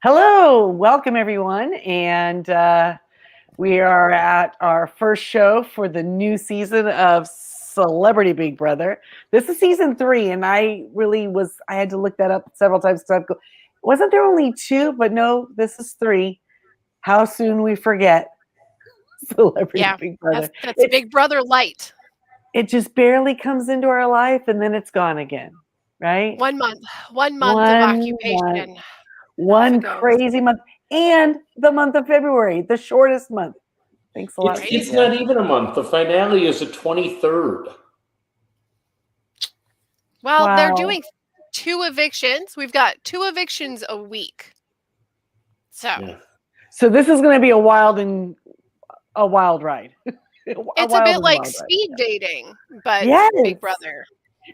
Hello, welcome everyone, and we are at our first show for the new season of Celebrity Big Brother. This is season 3, and I had to look that up several times because wasn't there only 2? But no, this is 3. How soon we forget Celebrity Big Brother. That's Big Brother light. It just barely comes into our life, and then it's gone again, right? 1 month of occupation. One crazy month, and the month of February, the shortest month. Thanks a lot. It's not even a month. The finale is the 23rd. Well, they're doing 2 evictions. We've got 2 evictions a week. So this is going to be a wild ride. It's a bit like speed dating, but Big Brother.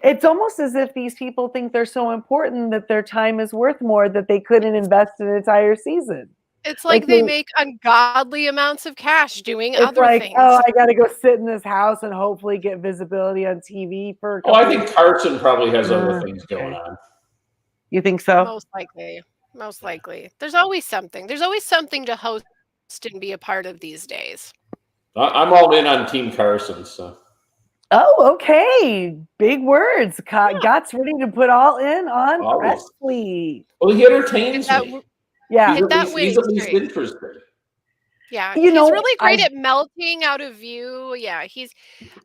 It's almost as if these people think they're so important that their time is worth more that they couldn't invest an entire season. It's like they make ungodly amounts of cash doing other things. Oh, I got to go sit in this house and hopefully get visibility on TV for a couple I think Carson probably has other things going on. You think so? Most likely. There's always something. There's always something to host and be a part of these days. I'm all in on Team Carson, so. Oh, okay. Big words. Gott's ready to put all in on Presley. Well, he entertains me. Yeah. He's at least interesting. Yeah. He's really great at melting out of view. Yeah.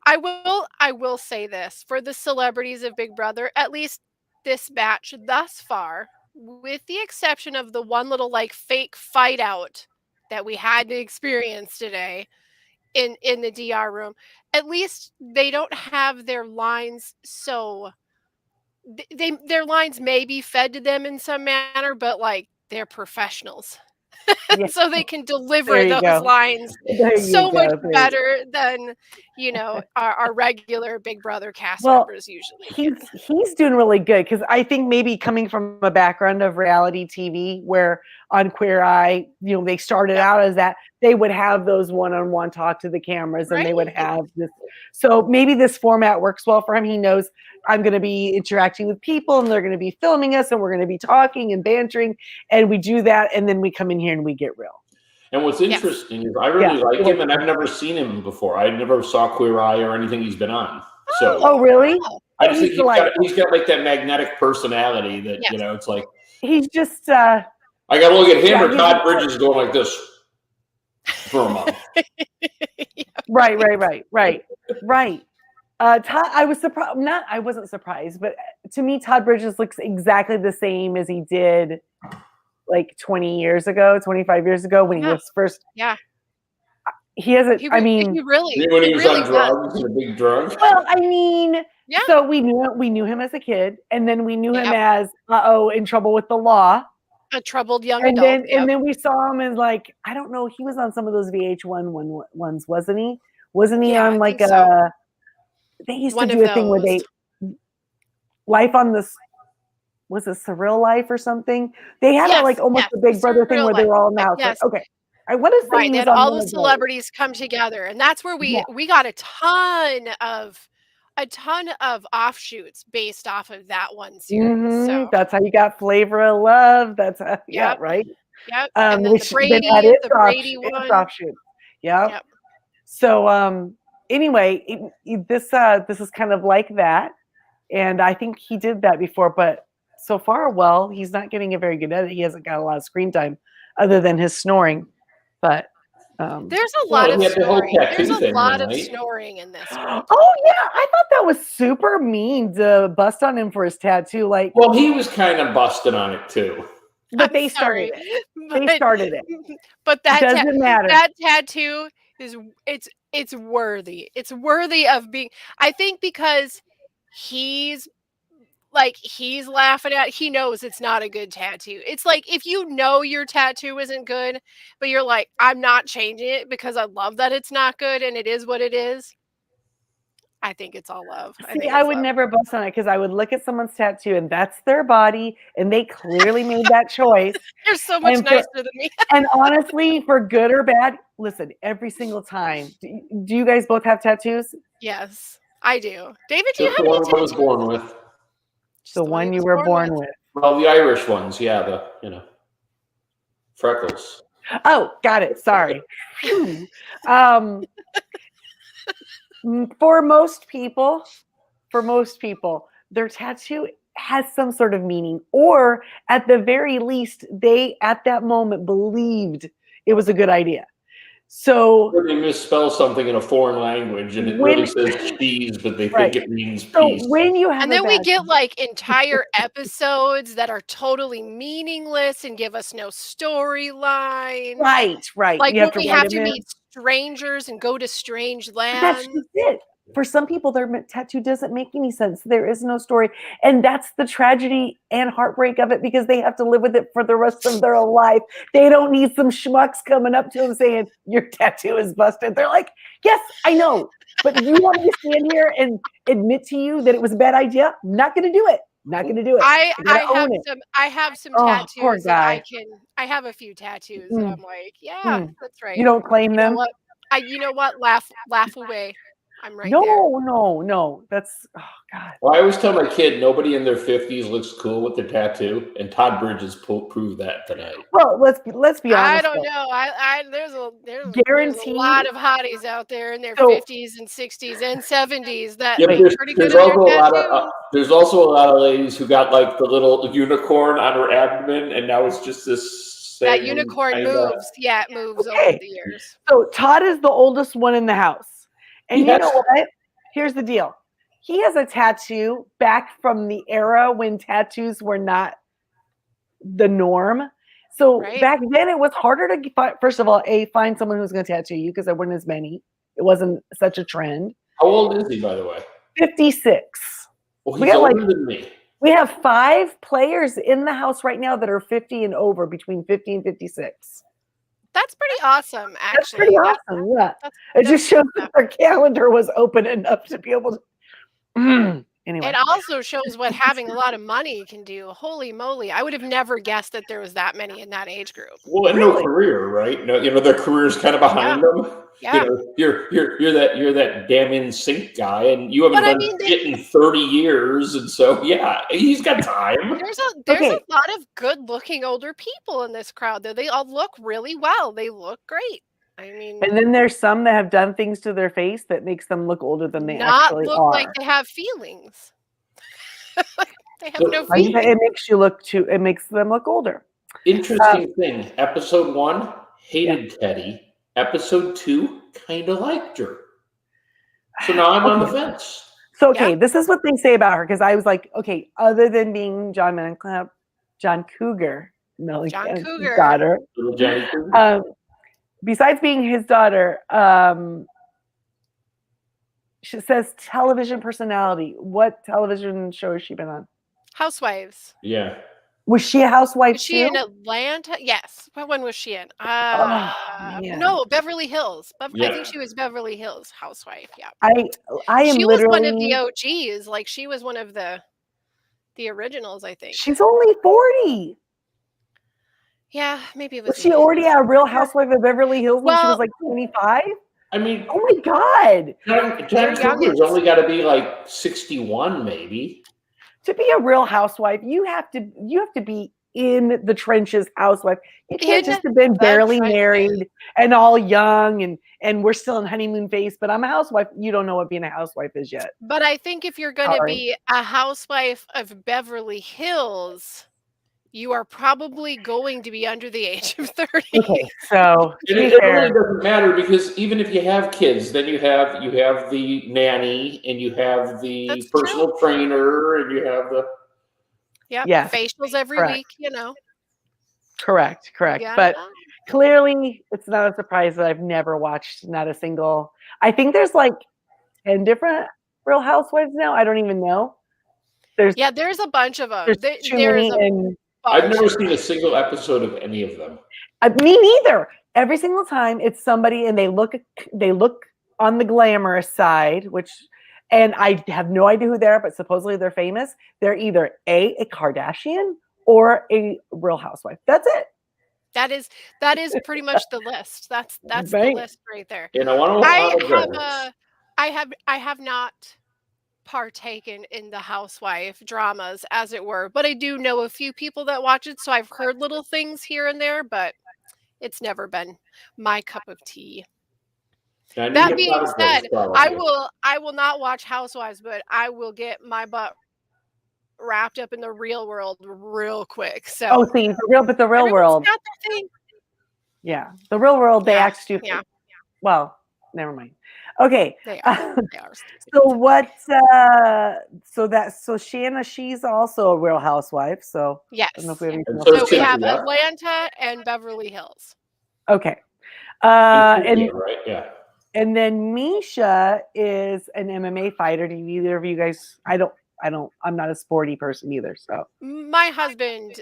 I will say this for the celebrities of Big Brother, at least this batch thus far, with the exception of the one little fake fight out that we had to experience today in the DR room, at least they don't have their lines their lines may be fed to them in some manner, but they're professionals. So they can deliver those lines so much better than our regular Big Brother cast members usually. He's doing really good because I think maybe coming from a background of reality TV where on Queer Eye, they started out as that, they would have those one-on-one talk to the cameras and they would have this. So maybe this format works well for him. He knows I'm going to be interacting with people and they're going to be filming us and we're going to be talking and bantering, and we do that and then we come in here and we get real. And what's interesting is I really like him, and I've never seen him before. I never saw Queer Eye or anything he's been on. So oh really? I just think he's got that magnetic personality that it's like he's just I gotta look at him or Todd Bridges going like this for a month. Right. Todd, I was surprised. I wasn't surprised, but to me, Todd Bridges looks exactly the same as he did 20 years ago, 25 years ago when he was first. Yeah. He hasn't. When he was on drugs, a big drug. Well, so we knew him as a kid, and then we knew him as in trouble with the law. A troubled young adult. And then we saw him as I don't know, he was on some of those VH1 ones, wasn't he? Wasn't he on so. They used to do a thing where they Life on this, was it Surreal Life or something? They had almost a Big Brother thing where they were all in the house. Yes. Okay. I want to say that all the celebrities come together, and that's where we got a ton of offshoots based off of that one series. Mm-hmm. So. That's how you got Flavor of Love. That's how, right. Yep. And then the Brady one. Offshoot. Yep. So anyway, this is kind of like that, and I think he did that before, but so far, he's not getting a very good edit. He hasn't got a lot of screen time other than his snoring. But there's a lot of snoring. There's a lot of snoring in this. Oh yeah, I thought that was super mean to bust on him for his tattoo. Well, he was kind of busting on it too. But they started it. They started it. But that doesn't matter. That tattoo is it's worthy. It's worthy of being. I think because he's laughing at, he knows it's not a good tattoo. It's like if you know your tattoo isn't good, but you're like, I'm not changing it because I love that it's not good and it is what it is. I think it's all love. I would never bust on it because I would look at someone's tattoo and that's their body and they clearly made that choice. You're so much nicer than me. And honestly, for good or bad, listen, every single time. Do you guys both have tattoos? Yes, I do. David, do you have any tattoos? I was born with. The one you were born with. Well, the Irish ones, Freckles. Oh, got it. Sorry. For most people, their tattoo has some sort of meaning, or at the very least, they at that moment believed it was a good idea. So they misspell something in a foreign language and it really says cheese, but they think it means peace. When you have and then we get like entire episodes that are totally meaningless and give us no storyline. Right. Like when we have to meet strangers and go to strange lands. That's just it. For some people, their tattoo doesn't make any sense. There is no story. And that's the tragedy and heartbreak of it, because they have to live with it for the rest of their life. They don't need some schmucks coming up to them saying, your tattoo is busted. They're like, yes, I know. But you want me to stand here and admit to you that it was a bad idea? I'm not going to do it. Not going to do it. I have some tattoos that I have a few tattoos that I'm like, yeah, that's right. You don't claim them? You know what? Laugh away. I'm right there. No. That's, oh God. Well, I always tell my kid, nobody in their 50s looks cool with their tattoo, and Todd Bridges proved that tonight. Well, let's be honest. I don't know. There's a lot of hotties out there in their 50s and 60s and 70s that are pretty good at their tattoo. There's also a lot of ladies who got like the little unicorn on her abdomen, and now it's just this. That unicorn moves. Yeah, it moves over the years. So Todd is the oldest one in the house. And you know what? Here's the deal. He has a tattoo back from the era when tattoos were not the norm. So back then it was harder to find, first of all, find someone who's going to tattoo you, because there weren't as many. It wasn't such a trend. How old is he, by the way? 56. Well, he's older than me. We have 5 players in the house right now that are 50 and over, between 50 and 56. That's pretty awesome, actually. That's pretty awesome, yeah. It just shows that their calendar was open enough to be able to... Anyway. It also shows what having a lot of money can do. Holy moly. I would have never guessed that there was that many in that age group. Well, and no career, right? No, their career is kind of behind them. Yeah. You're that damn in sync guy, and you haven't done shit in 30 years, and so he's got time. There's a lot of good-looking older people in this crowd, though. They all look really well. They look great. I mean, and then there's some that have done things to their face that makes them look older than they actually are. Not look like they have feelings. They have no feelings. It makes them look older. Interesting thing. Episode 1, hated Teddy. Episode 2, kind of liked her. So now I'm on the fence. So, this is what they say about her, because I was like, okay, other than being John Cougar, Mellencamp's daughter, besides being his daughter, she says television personality. What television show has she been on? Housewives. Yeah. Was she a housewife Was she in Atlanta? Yes. What one was she in? No, Beverly Hills. I think she was Beverly Hills housewife. Yeah. She was one of the OGs. Like, she was one of the originals, I think. She's only 40. Yeah, maybe it was. Was she already a Real Housewife of Beverly Hills when she was like 25? I mean, oh my God. John Cougar's only got to be like 61, maybe. To be a Real Housewife, you have to be in the trenches housewife. You can't just have been barely married and all young and we're still in honeymoon phase, but I'm a housewife. You don't know what being a housewife is yet. But I think if you're going to be a housewife of Beverly Hills, you are probably going to be under the age of 30. Okay, so it really doesn't matter, because even if you have kids, then you have the nanny and you have the personal trainer and you have the facials every week, Correct. Yeah. But clearly it's not a surprise that I've never watched not a single. I think there's like 10 different Real Housewives now. I don't even know. There's a bunch of them. I've never seen a single episode of any of them. Me neither. Every single time it's somebody and they look on the glamorous side, and I have no idea who they are, but supposedly they're famous. They're either a Kardashian or a Real Housewife. That's it. That is pretty much the list. That's the list right there. I have not partaken in the housewife dramas, as it were, but I do know a few people that watch it, so I've heard little things here and there, but It's never been my cup of tea. I need That to being get said, probably. I will not watch Housewives, but I will get my butt wrapped up in the real world real quick. Oh, So see, the real everyone's world. got their thing. Yeah, the real world, they Yeah, act stupid. yeah. Well, never mind. Okay. They are. They are stupid. So what? So Shanna, she's also a Real Housewife. So Yes. I don't know if we have anything And else So to we say. have Atlanta and Beverly Hills. Okay. And And India, right? Yeah. and then Misha is an MMA fighter. Do either of you guys? I'm not a sporty person either. So My husband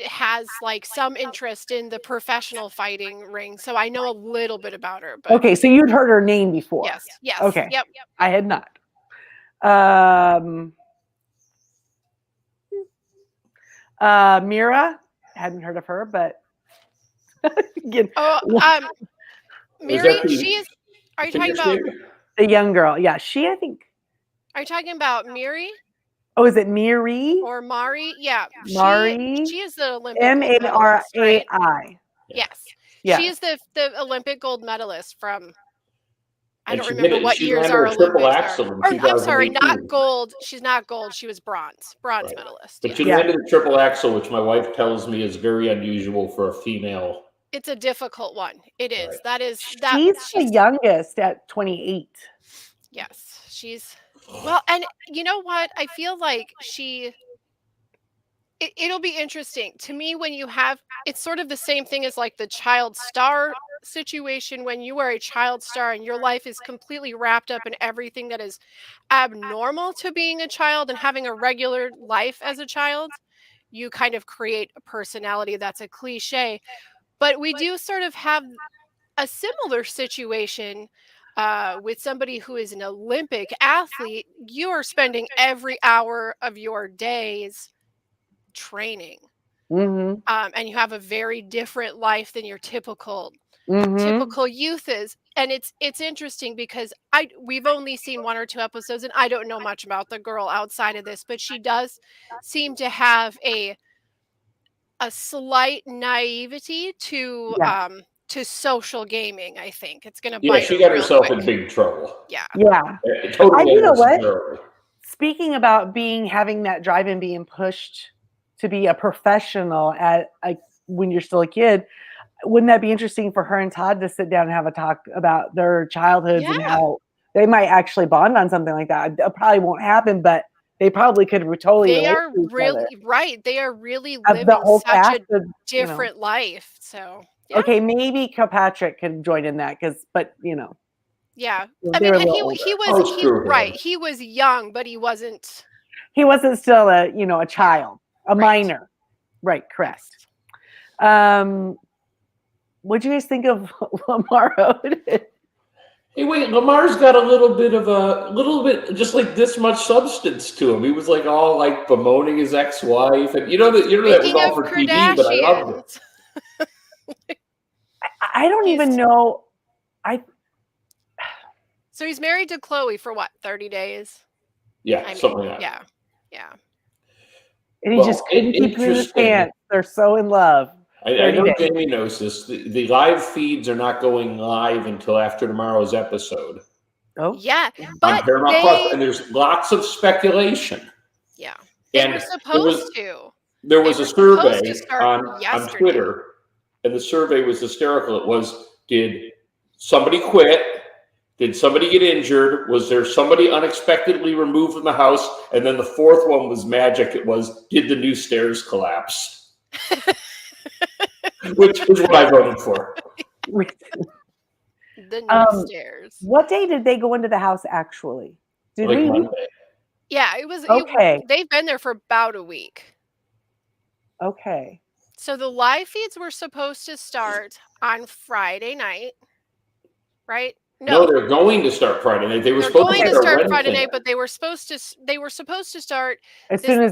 has like some interest in the professional fighting ring, so I know a little bit about her. But okay, so you'd heard her name before. yes. Okay. Yep. I had not. Mira, hadn't heard of her, but again, Mary, she is. Are you talking about the young girl? Yeah, I think. Are you talking about Miri? Oh, is it Miri? Or Mari? Yeah. Mari. She is the Olympic gold medalist, Marai. right? Yes. Yeah. She is the Olympic gold medalist from I don't she remember what years our Olympics are. I'm sorry, not gold. She's not gold. She was bronze medalist. But she landed a triple axel, which my wife tells me is very unusual for a female. It's a difficult one. It is. Right. She's the youngest at 28. Yes, she's well, and you know what? I feel like it'll be interesting to me when you have. It's sort of the same thing as like the child star situation when you are a child star and your life is completely wrapped up in everything that is abnormal to being a child and having a regular life as a child. You kind of create a personality that's a cliche, but we do sort of have a similar situation with somebody who is an Olympic athlete. You are spending every hour of your days training, Mm-hmm. and you have a very different life than your typical youth is. And it's interesting because we've only seen 1 or 2 episodes, and I don't know much about the girl outside of this, but she does seem to have a slight naivety to social gaming. I think it's going to bite she her got real herself quick. in big trouble. Yeah. Totally. You know what? Speaking about having that drive and being pushed to be a professional when you're still a kid, wouldn't that be interesting for her and Todd to sit down and have a talk about their childhoods and how they might actually bond on something like that? It probably won't happen, but they probably could totally. They are really right. They are really living such a different life. So okay, maybe Kilpatrick could join in that but yeah. I mean, and he was young, but he wasn't still a child, a minor. Right, correct. What do you guys think of Lamar Odom? Hey, wait, Lamar's got a little bit, just like this much substance to him. He was like all like bemoaning his ex-wife, and that was all for TV, but I loved it. I don't even know. So he's married to Chloe for what, 30 days? Yeah, something like that. Yeah. And he just couldn't keep them in his pants. They're so in love. I know Jamie knows this. The live feeds are not going live until after tomorrow's episode. Oh, yeah, but Paramount Plus, and there's lots of speculation. Yeah, they were supposed to. There was a survey on Twitter, and the survey was hysterical. It was: did somebody quit? Did somebody get injured? Was there somebody unexpectedly removed from the house? And then the fourth one was magic. It was: did the new stairs collapse? Which is what I voted for. The new stairs. What day did they go into the house actually? Did we? Monday. Yeah, it was okay. They've been there for about a week. Okay. So the live feeds were supposed to start on Friday night, right? No, they're going to start Friday night. They were supposed to start Friday night, but they were supposed to start as soon as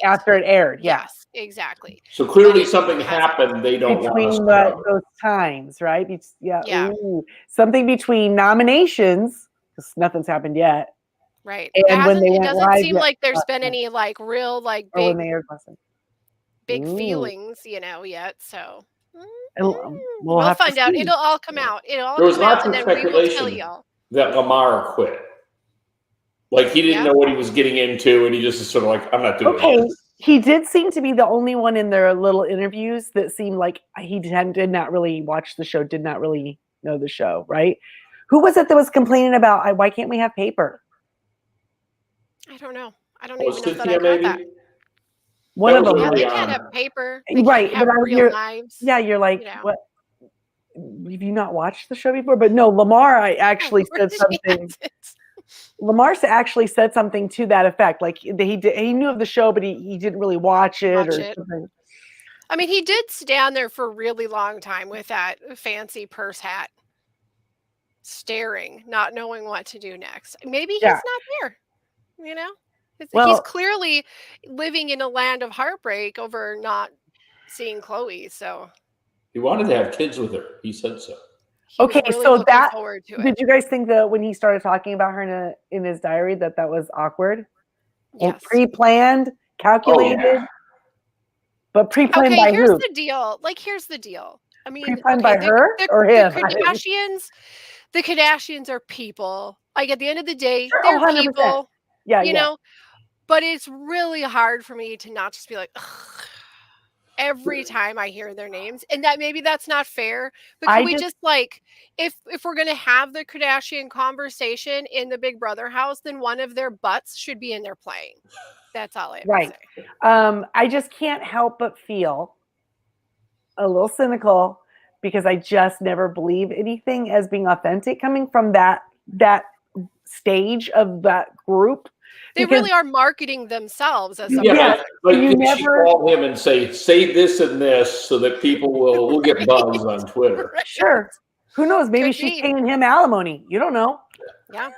after it aired. Yeah. Yes, exactly. So clearly something happened. They don't between those times, right? Yeah. Ooh. Something between nominations, because nothing's happened yet. Right. And when they went live, it doesn't seem like there's been any like real like big when they aired big feelings, yet. So We'll find out. It'll all come out. It'll all there was come out, lots and of then we will tell speculation y'all that Lamar quit. Like he didn't know what he was getting into, and he just is sort of like, I'm not doing this. He did seem to be the only one in their little interviews that seemed like he did not really watch the show, did not really know the show, right? Who was it that was complaining about, why can't we have paper? I don't know. I don't even know Cynthia, that I caught that. One of them. Yeah, they can't have paper. They right. can't have real lives. Yeah, you're like, what? Have you not watched the show before? But no, Lamar, actually said something. Lamar actually said something to that effect. Like he knew of the show, but he didn't really watch it something. I mean, he did stand there for a really long time with that fancy purse hat, staring, not knowing what to do next. Maybe he's not there, you know? He's clearly living in a land of heartbreak over not seeing Chloe, so. He wanted to have kids with her. He said so. Okay, so did you guys think that when he started talking about her in his diary that was awkward? Yes. Pre-planned, calculated, but pre-planned by who? Here's the deal. I mean, pre-planned by her or him? The Kardashians are people. Like at the end of the day, sure, they're 100%. people. Yeah, you know. But it's really hard for me to not just be like, ugh, every time I hear their names, and maybe that's not fair. But can we just like, if we're gonna have the Kardashian conversation in the Big Brother house, then one of their butts should be in there playing. That's all I have to say. I just can't help but feel a little cynical because I just never believe anything as being authentic coming from that stage of that group. They really are marketing themselves as something. Yeah, like you never call him and say this and this so that people will get buzz on Twitter. Sure. Who knows? Maybe she's paying him alimony. You don't know. Yeah.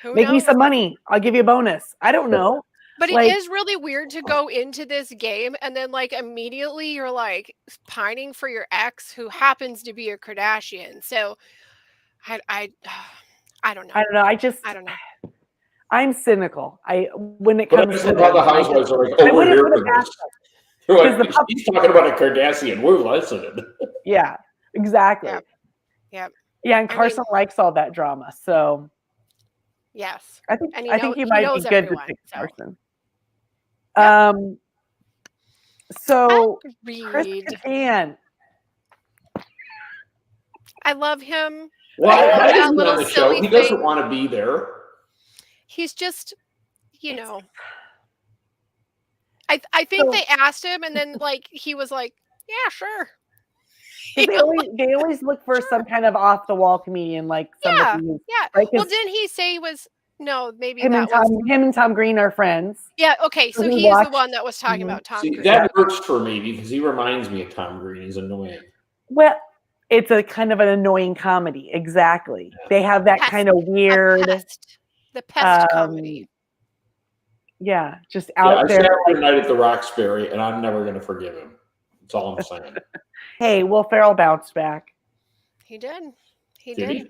Make me some money. I'll give you a bonus. I don't know. But it is really weird to go into this game and then like immediately you're like pining for your ex who happens to be a Kardashian. So I don't know. I don't know. I'm cynical. When it comes to how the housewives are like, we're here for this. Like, he's talking about a Kardashian. We're listening. Yeah, exactly. Yeah. Yeah, and Carson likes all that drama. So yes, I think you might be good to pick Carson. So Kristi, I love him. Well, why is he on the show? He doesn't want to be there. He's just, I think they asked him, and then like he was like, "Yeah, sure." They always look for some kind of off the wall comedian, like somebody. Yeah. Right? Well, didn't he say he was? No, maybe him and Tom Green are friends. Yeah. Okay. So he's the one that was talking about Tom Green. That works for me because he reminds me of Tom Green. He's annoying. Well, it's a kind of an annoying comedy. Exactly. Yeah. They have that kind of weird. The pest comedy. Yeah, just out there. I sat one night at the Roxbury, and I'm never going to forgive him. That's all I'm saying. Hey, Will Ferrell bounced back. He did. He did.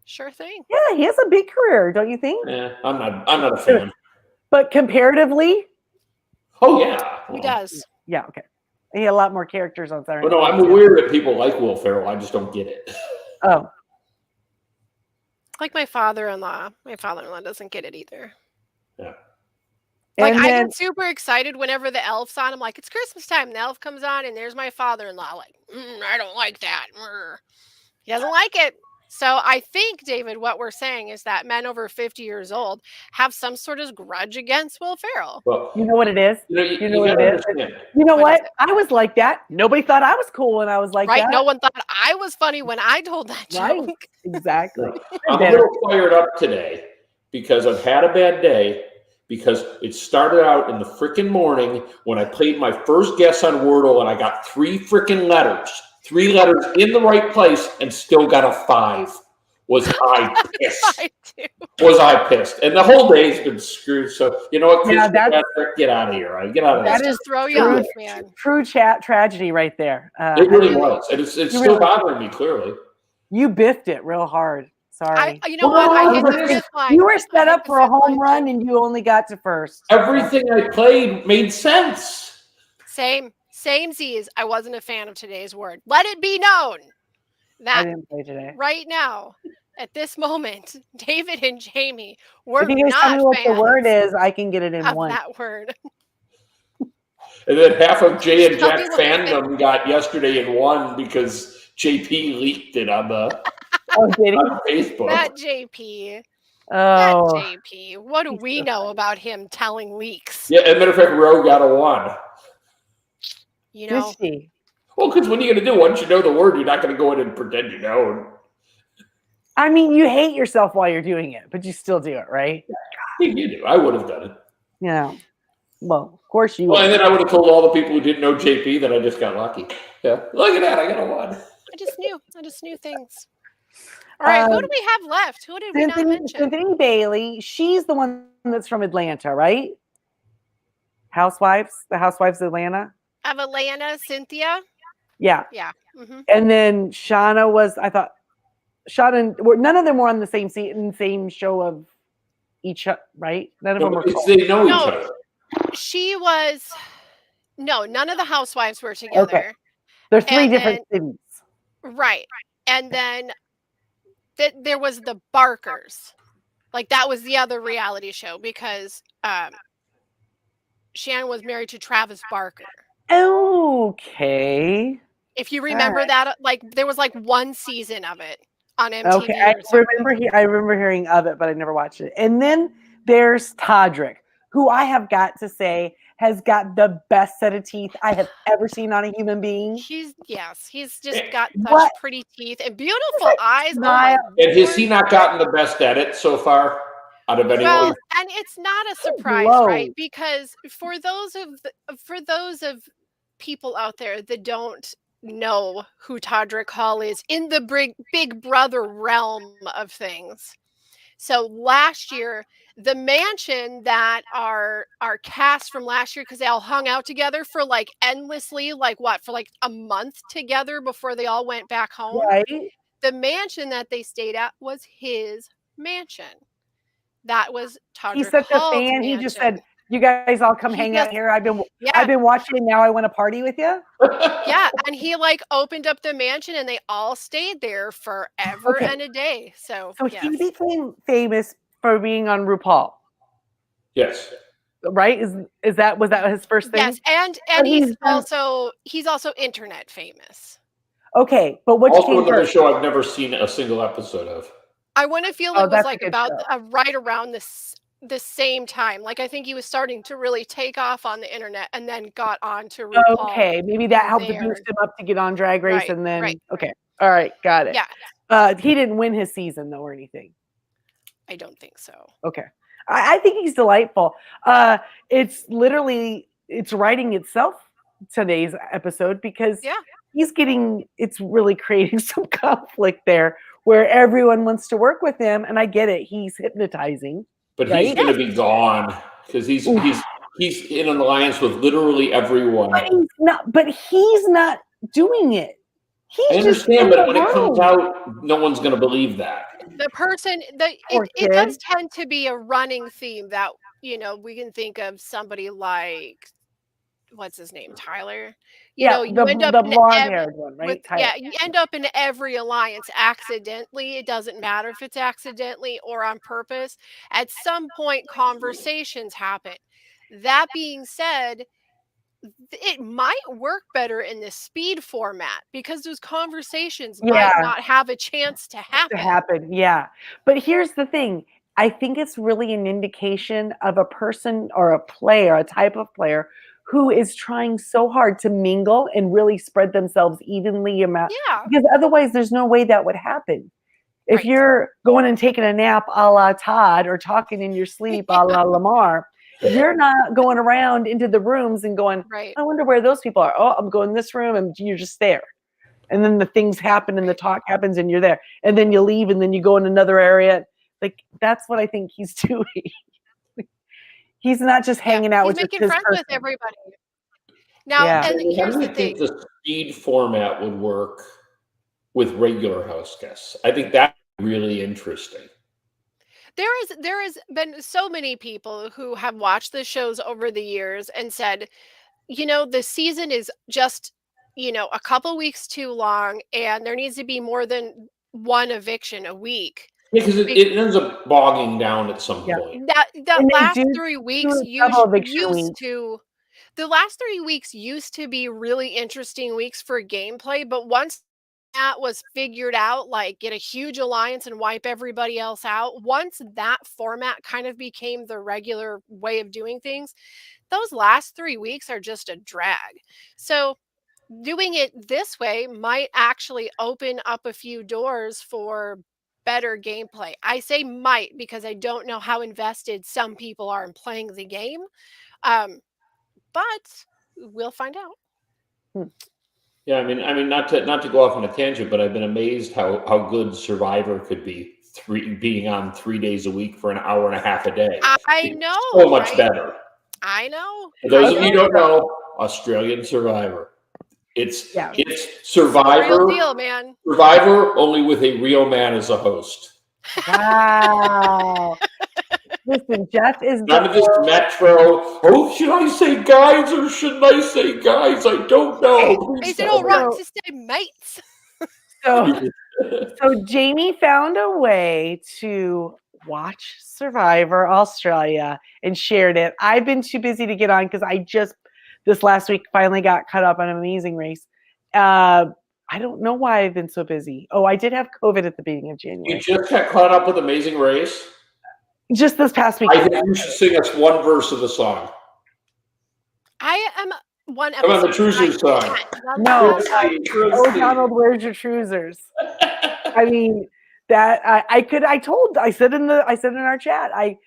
Sure thing. Yeah, he has a big career, don't you think? Yeah, I'm not a fan. But comparatively, oh yeah, he does. Yeah, okay. He had a lot more characters on Saturday. But no, I'm aware that people like Will Ferrell. I just don't get it. Oh. Like my father-in-law. My father-in-law doesn't get it either. Yeah. Like I get super excited whenever the elf's on. I'm like, it's Christmas time. And the elf comes on, and there's my father-in-law. Like, I don't like that. He doesn't like it. So I think, David, what we're saying is that men over 50 years old have some sort of grudge against Will Ferrell. Well, you know what it is? You know what it is? You know what? I was like that. Nobody thought I was cool when I was like that. Right? No one thought I was funny when I told that joke. Right. Exactly. I'm a little fired up today because I've had a bad day because it started out in the freaking morning when I played my first guess on Wordle and I got 3 freaking letters. 3 letters in the right place and still got a 5. Was I pissed? Was I pissed? And the whole day's been screwed. So you know what? Yeah, get out of here. Right? Get out of here. That is throw you off, man. True tragedy right there. It really was. And it's still bothering me, clearly. You biffed it real hard. Sorry. You know what? I hit the fifth line. You were set up for a home run and you only got to first. Everything I played made sense. Same. Samesies, I wasn't a fan of today's word. Let it be known that I didn't play today. Right now, at this moment, David and Jamie were if you guys not tell me what fans the word is, I can get it in of one. that word. And then half of Jay and Tell Jack me what you fandom got yesterday in one because JP leaked it on did he? on Facebook. That JP. That Oh, JP. What do we know about him telling leaks? Yeah, as a matter of fact, Roe got a 1. You did know, she? Well, because what are you going to do? Once you know the word, you're not going to go in and pretend you know. I mean, you hate yourself while you're doing it, but you still do it, right? You do. I would have done it. Yeah. Well, of course you Well, would. and then I would have told all the people who didn't know JP that I just got lucky. Yeah, look at that. I got a 1. I just knew things. All right, who do we have left? Who did we not mention? Cynthia Bailey. She's the one that's from Atlanta, right? Housewives, the Housewives of Atlanta. Of Atlanta, Cynthia. Yeah. Yeah. Mm-hmm. And then Shauna was. I thought Shauna. None of them were on the same show of each, right? None of them were. They know each other. She was. No, none of the housewives were together. Okay. They're 3 different cities. Right. And then there was the Barkers. Like that was the other reality show because Shannon was married to Travis Barker. Okay. If you remember that, like there was like 1 season of it on MTV. Okay, I remember hearing of it, but I never watched it. And then there's Todrick, who I have got to say has got the best set of teeth I have ever seen on a human being. He's just got such pretty teeth and beautiful eyes. Smile. And has he not gotten the best edit so far out of anyone? Well, and it's not a surprise, right? Because for those of people out there that don't know who Todrick Hall is in the Big Brother realm of things. So last year, the mansion that our cast from last year, because they all hung out together for like endlessly, for like a month together before they all went back home. Right. The mansion that they stayed at was his mansion. That was Todrick He's such Hall's a fan. mansion. He just said, "You guys all come hang out here. I've been watching. Now I want to party with you." Yeah, and he opened up the mansion, and they all stayed there forever and a day. So he became famous for being on RuPaul. Yes. Right? Was that his first thing? Yes, and he's also internet famous. Okay, but what also another show I've never seen a single episode of. I want to feel it was like about right around the same time. Like I think he was starting to really take off on the internet, and then got on to RuPaul. Okay, maybe that helped to boost him up to get on Drag Race, and then okay, all right, got it. Yeah, he didn't win his season though, or anything. I don't think so. Okay, I think he's delightful. It's writing itself today's episode because it's really creating some conflict there where everyone wants to work with him, and I get it. He's hypnotizing. But he's going to be gone because he's in an alliance with literally everyone. But he's not doing it. I understand, but when it comes out, no one's going to believe that. The person, it does tend to be a running theme that, we can think of somebody like, what's his name, Tyler? You end up the blonde-haired one, right? You end up in every alliance accidentally. It doesn't matter if it's accidentally or on purpose. At some point, conversations happen. That being said, it might work better in the speed format because those conversations might not have a chance to happen. Yeah. But here's the thing. I think it's really an indication of a person or a player, a type of player who is trying so hard to mingle and really spread themselves evenly. Because otherwise there's no way that would happen. If you're going and taking a nap a la Todd or talking in your sleep a la Lamar, you're not going around into the rooms and going, I wonder where those people are. Oh, I'm going this room, and you're just there. And then the things happen and the talk happens and you're there. And then you leave and then you go in another area. Like, that's what I think he's doing. He's not just hanging out with making friends with everybody. Now, and here's the thing. The speed format would work with regular house guests. I think that's really interesting. There has been so many people who have watched the shows over the years and said, the season is just, a couple weeks too long, and there needs to be more than one eviction a week. Yeah, because it ends up bogging down at some point. That last 3 weeks the last 3 weeks used to be really interesting weeks for gameplay, but once that was figured out, like get a huge alliance and wipe everybody else out, once that format kind of became the regular way of doing things, those last 3 weeks are just a drag. So doing it this way might actually open up a few doors for better gameplay. I say might because I don't know how invested some people are in playing the game. But we'll find out. Yeah, I mean, not to go off on a tangent, but I've been amazed how good Survivor could be. Being on 3 days a week for an hour and a half a day. I know, so much better. I know. For those of you who don't know, Australian Survivor. It's Survivor. Real deal, man. Survivor, only with a real man as a host. Wow. Listen, Jeff is none of this Metro. Oh, should I say guys or shouldn't I say guys? I don't know. Is it all right to say mates? So Jamie found a way to watch Survivor Australia and shared it. I've been too busy to get on because I just this last week finally got caught up on Amazing Race. I don't know why I've been so busy. Oh, I did have COVID at the beginning of January. You just got caught up with Amazing Race? Just this past week. I think you should sing us one verse of the song. I am one episode. Come on, the Trousers song. No. Oh, Donald, where's your Trousers? I mean, that I said in our chat, I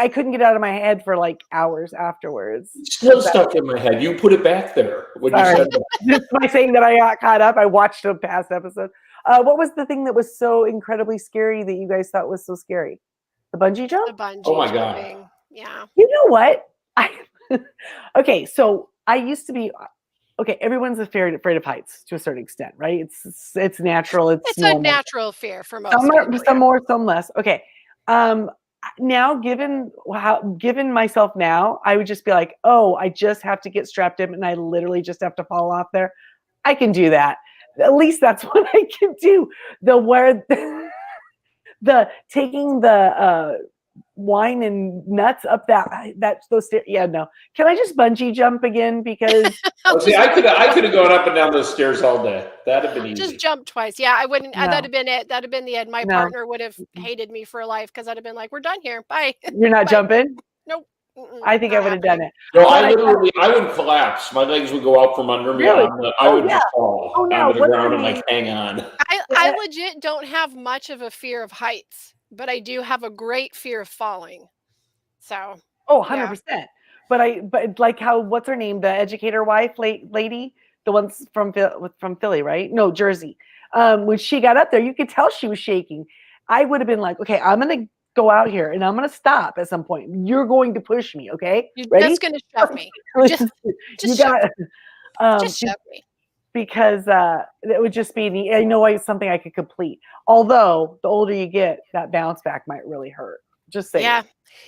couldn't get out of my head for like hours afterwards. It's still stuck in my head. You put it back there when you said that. Just by saying that I got caught up, I watched a past episode. What was the thing that was so incredibly scary that you guys thought was so scary? The bungee jump? The bungee oh my jumping. God. Yeah. You know what? Okay, so I used to be everyone's afraid of heights to a certain extent, right? It's natural. It's a natural fear for most people. Some more, some less. Okay. Now given myself now, I would just be like, oh, I just have to get strapped in and I literally just have to fall off there. I can do that. At least that's what I can do. The taking the wine and nuts up those stairs. Yeah, no. Can I just bungee jump again? Because I could have gone up and down those stairs all day. That'd have been easy. Just jump twice. Yeah, I wouldn't. No. That'd have been it. That'd have been the end. My partner would have hated me for life because I'd have been like, "We're done here. Bye." You're not jumping? Nope. I think I would have done it. No, I would collapse. My legs would go out from under me. Really? I would just fall onto the ground and like hang on. I legit don't have much of a fear of heights, but I do have a great fear of falling. So. 100%. Yeah. But like how what's her name? The educator wife, lady, the ones from Philly, right? No, Jersey. When she got up there, you could tell she was shaking. I would have been like, okay, I'm gonna go out here and I'm going to stop at some point. You're going to push me. Okay. You're Ready? just going to shove me. Just shove me. Because it would just be, I know it's something I could complete. Although the older you get, that bounce back might really hurt. Just saying. Yeah.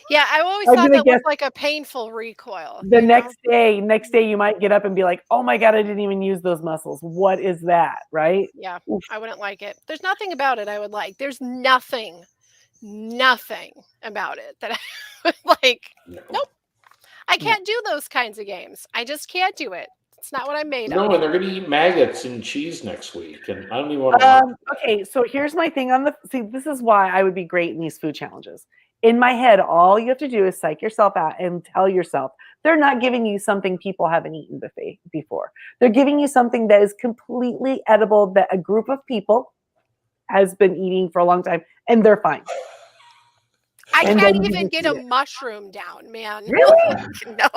Yeah. I always thought that was like a painful recoil. The next day you might get up and be like, oh my God, I didn't even use those muscles. What is that? Right? Yeah. Oof. I wouldn't like it. There's nothing about it I would like. There's nothing about it that I would like. Nope. I can't do those kinds of games. I just can't do it. It's not what I'm made of. No, and they're going to eat maggots and cheese next week, and I don't even want to. Okay, so here's my thing on this is why I would be great in these food challenges. In my head, all you have to do is psych yourself out and tell yourself they're not giving you something people haven't eaten before. They're giving you something that is completely edible that a group of people has been eating for a long time, and they're fine. I can't even get a mushroom down, man. Really? No.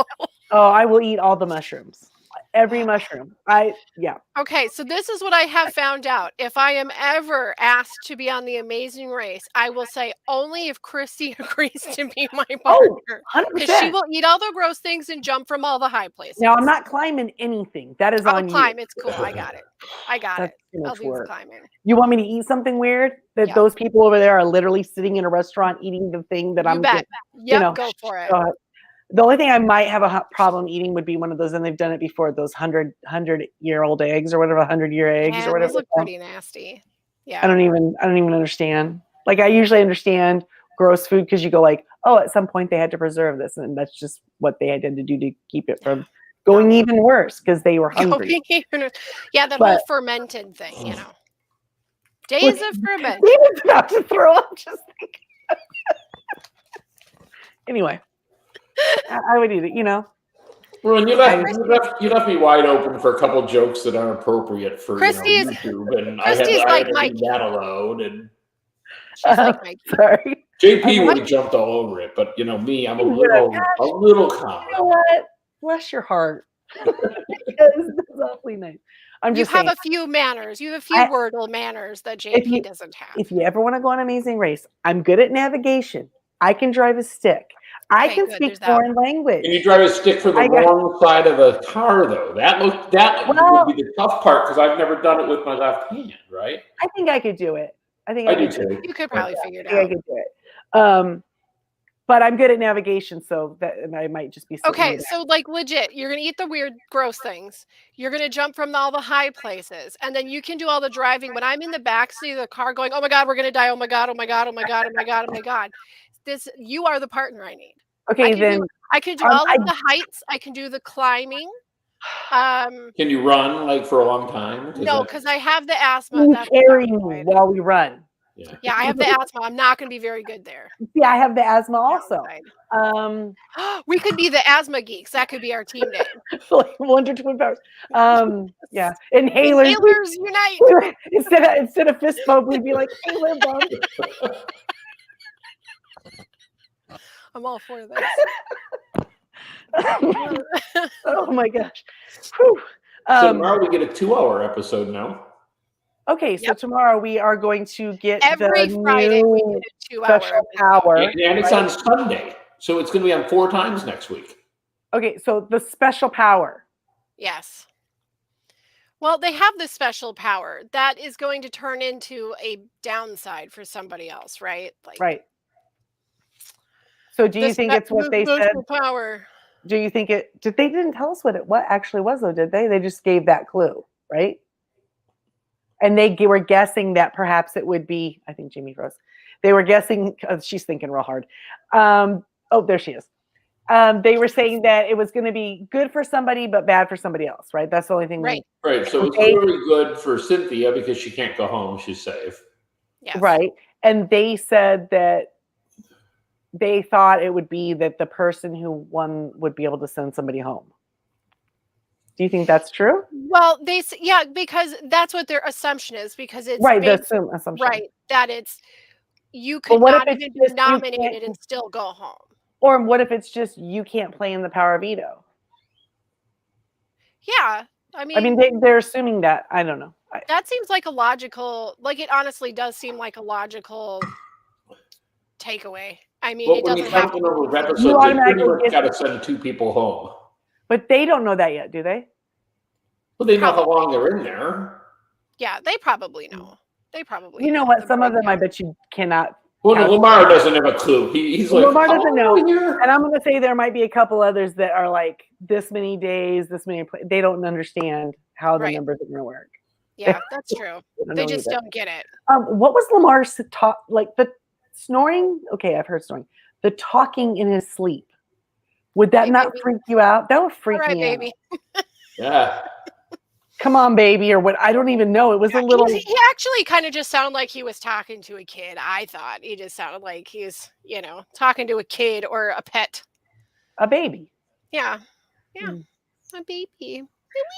Oh, I will eat all the mushrooms. Every mushroom. Okay, so this is what I have found out. If I am ever asked to be on The Amazing Race, I will say only if Kristi agrees to be my partner. 100%. Because she will eat all the gross things and jump from all the high places. Now, I'm not climbing anything. That is on you. I'll climb. It's cool. I got it. I'll do the climbing. You want me to eat something weird? That those people over there are literally sitting in a restaurant eating the thing that I'm bet. Go for it. The only thing I might have a problem eating would be one of those, and they've done it before, those 100-year-old eggs or whatever, 100-year eggs or whatever. Those look pretty nasty. Yeah. I don't even understand. Like, I usually understand gross food because you go like, oh, at some point they had to preserve this, and that's just what they had to do to keep it from going even worse because they were hungry. Yeah, that whole fermented thing, Days of ferment. David's about to throw up just thinking. Anyway, I would eat it, Well, and you left me wide open for a couple jokes that aren't appropriate for YouTube, and I had to leave that alone. And she's like Mikey. Sorry, JP would have jumped all over it, but me, I'm a little calm. You know what? Bless your heart. It's awfully nice. You have a few manners. You have a few Wordle manners that JP doesn't have. If you ever want to go on Amazing Race, I'm good at navigation. I can drive a stick. I can speak foreign language. Can you drive a stick for the wrong side of the car, though? That would be the tough part because I've never done it with my left hand, right? I think I could do it. I do too. You could probably figure it out. I could do it. But I'm good at navigation, so that I might just be okay. So like legit, you're gonna eat the weird, gross things. You're gonna jump from all the high places, and then you can do all the driving. When I'm in the backseat of the car, going, "Oh my God, we're gonna die! Oh my God! Oh my God! Oh my God! Oh my God! Oh my God!" You are the partner I need. Okay, I can do all of the heights. I can do the climbing. Can you run for a long time? No, because I have the asthma. You carry me while we run. Yeah, I have the asthma. I'm not going to be very good there. Yeah, I have the asthma also. We could be the asthma geeks. That could be our team name. Like Wonder Twin Powers. Yeah, Inhalers unite. Instead of fist bump, we'd be like inhaler bump. I'm all for this. Oh my gosh. Whew. So tomorrow we get a 2-hour episode now. Okay, so tomorrow we are going to get every Friday we get a 2-hour special power. And it's on Sunday. So it's going to be on 4 times next week. Okay, so the special power. Yes. Well, they have the special power that is going to turn into a downside for somebody else, right? Right. So do you think it's what they said? Power. Do you think it? They didn't tell us what actually was, though, did they? They just gave that clue, right? And they were guessing that perhaps it would be. I think Jamie froze. They were guessing. She's thinking real hard. Oh, there she is. They were saying that it was going to be good for somebody, but bad for somebody else, right? That's the only thing. Right. Right. So it's really good for Cynthia because she can't go home. She's safe. Yes. Right. And they said that they thought it would be that the person who won would be able to send somebody home. Do you think that's true? Well, because that's what their assumption is, because it's right. The assumption. Right. That you could not even be nominated and still go home. Or what if it's just you can't play in the power veto? Yeah. I mean they're assuming that. I don't know. That seems like a logical, it honestly does seem like a logical takeaway. I mean, it doesn't have to. You automatically got to send 2 people home. But they don't know that yet, do they? Well, they know how long they're in there. Yeah, they probably know. You know what? Some of them, I bet you cannot. Well, no, Lamar doesn't have a clue. He's like, Lamar doesn't know. And I'm going to say there might be a couple others that are like this many days, this many. They don't understand how the numbers are going to work. Yeah, that's true. They just don't get it. What was Lamar's talk like? The snoring? Okay, I've heard snoring. The talking in his sleep. Would that not freak you out? That would freak me baby. out. Yeah. Come on, baby, or what? I don't even know. It was a little. He actually kind of just sounded like he was talking to a kid. I thought he just sounded like he's, talking to a kid or a pet. A baby. Yeah. A baby.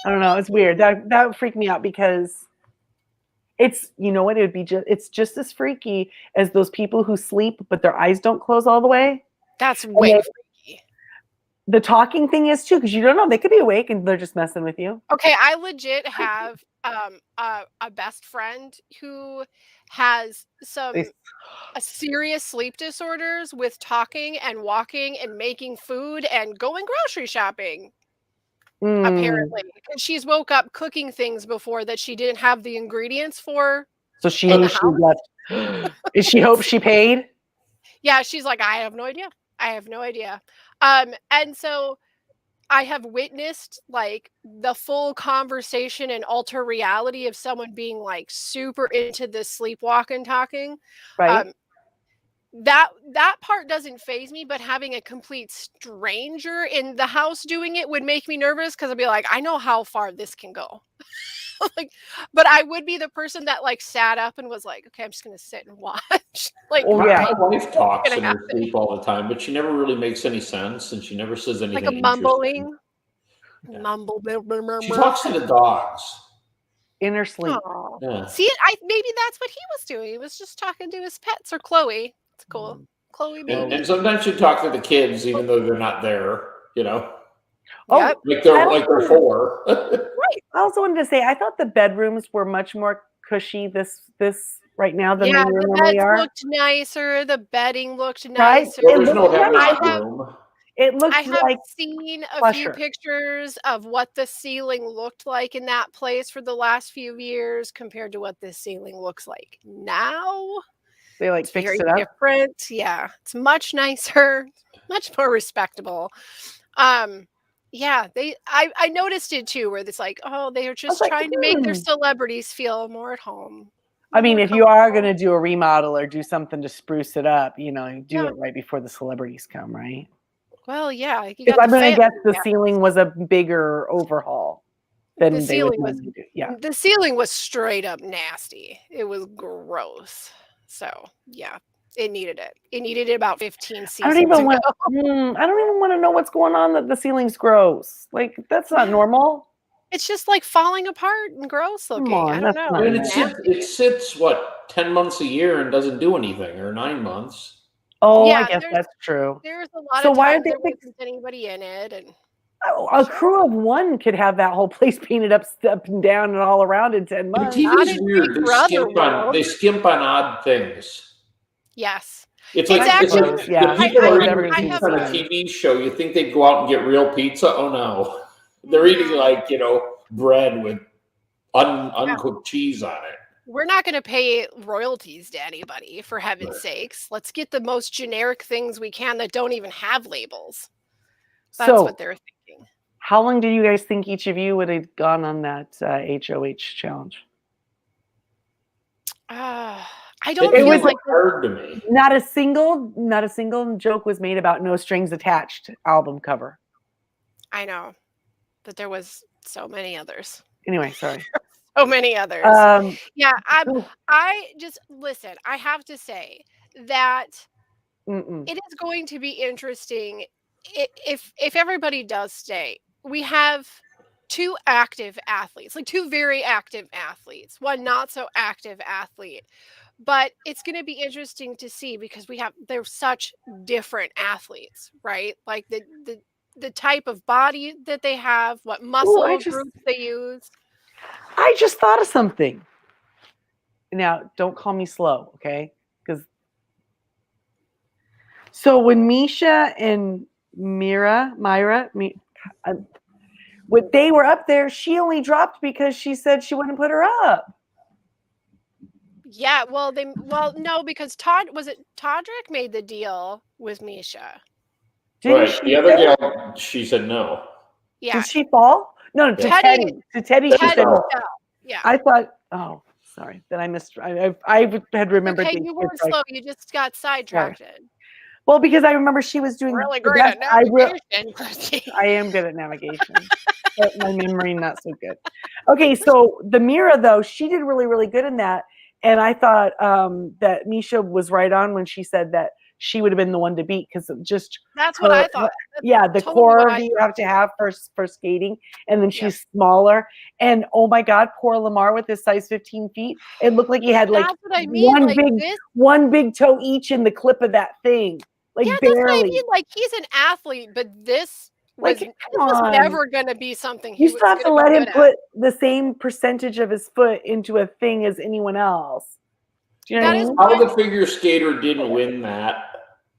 I don't know. It's weird. That would freak me out because it's, you know what? It would be it's just as freaky as those people who sleep but their eyes don't close all the way. That's way freaky. The talking thing is too, because you don't know, they could be awake and they're just messing with you. Okay, I legit have a best friend who has a serious sleep disorders with talking and walking and making food and going grocery shopping. Apparently, and she's woke up cooking things before that she didn't have the ingredients for. So she left. Is she hope she paid? Yeah, she's like, I have no idea. I have no idea. And so I have witnessed like the full conversation and alter reality of someone being like super into the sleepwalking talking. Right. Um, that part doesn't faze me, but having a complete stranger in the house doing it would make me nervous because I'd be like, I know how far this can go. Like, but I would be the person that like sat up and was like, okay, I'm just gonna sit and watch. Like, my wife talks in her sleep all the time, but she never really makes any sense, and she never says anything like a mumbling. Yeah. Mumble. She talks to the dogs in her sleep. Yeah. See, maybe that's what he was doing. He was just talking to his pets or Chloe. It's cool. Chloe, baby. And sometimes she talks to the kids, even though they're not there. You know. Yep. Like they're 4. Right. I also wanted to say I thought the bedrooms were much more cushy this right now than they normally are. The beds looked nicer. The bedding looked nicer. Right. Well, there's no room. It looks I have like seen a few pictures of what the ceiling looked like in that place for the last few years compared to what this ceiling looks like now. They like fixed it up. Different. Yeah, it's much nicer, much more respectable. Yeah, I noticed it too, where it's like, oh, they are just trying to make their celebrities feel more at home. I mean, if you are going to do a remodel or do something to spruce it up, do it right before the celebrities come, right? Well, yeah. I'm going to guess the ceiling was a bigger overhaul than the ceiling was. Yeah, the ceiling was straight up nasty. It was gross. So yeah, it needed it. It needed it about 15 seasons. I don't even want to know what's going on. That the ceiling's gross. Like that's not normal. It's just like falling apart and gross looking. I don't know. I mean, it sits what 10 months a year and doesn't do anything, or 9 months. Oh, yeah, I guess that's true. There's a lot of times there wasn't anybody in it, and a crew of one could have that whole place painted up and down and all around in 10 months. The TV is weird. They skimp on odd things. Yes. It's like the people are eating pizza on a TV show. You think they'd go out and get real pizza? Oh no, they're eating like bread with uncooked cheese on it. We're not going to pay royalties to anybody, for heaven's sakes. Let's get the most generic things we can that don't even have labels. That's what they're thinking. How long do you guys think each of you would have gone on that HOH challenge? I don't feel like hard to me. Not a single joke was made about No Strings Attached album cover. I know, but there was so many others. Anyway, sorry. So many others. Yeah, I just listen. I have to say that it is going to be interesting if everybody does stay. We have 2 active athletes, like 2 very active athletes, one not so active athlete. But it's going to be interesting to see because they're such different athletes, right? Like the type of body that they have, what muscle groups they use. I just thought of something. Now, don't call me slow, okay? So when Misha and Myra, when they were up there, she only dropped because she said she wouldn't put her up. Yeah, no, because Todrick made the deal with Misha. Right. The other gal, she said no. Yeah. Did she fall? No, to Teddy. To Teddy, she said no. Yeah. I thought, oh, sorry. Then I missed. I had remembered. Okay, you weren't slow. You just got sidetracked. Well, because I remember she was doing really great at navigation. I am good at navigation, but my memory not so good. Okay, so the Mira though, she did really, really good in that, and I thought that Misha was right on when she said that she would have been the one to beat because that's what I thought. The core that you have to have for skating, and then she's smaller. And oh my God, poor Lamar with his size 15 feet. It looked like he had one big toe each in the clip of that thing. Like barely. That's what I mean. Like he's an athlete, but this was never going to be something. You still have to let him put the same percentage of his foot into a thing as anyone else. Do you know what I mean? How the figure skater didn't win that?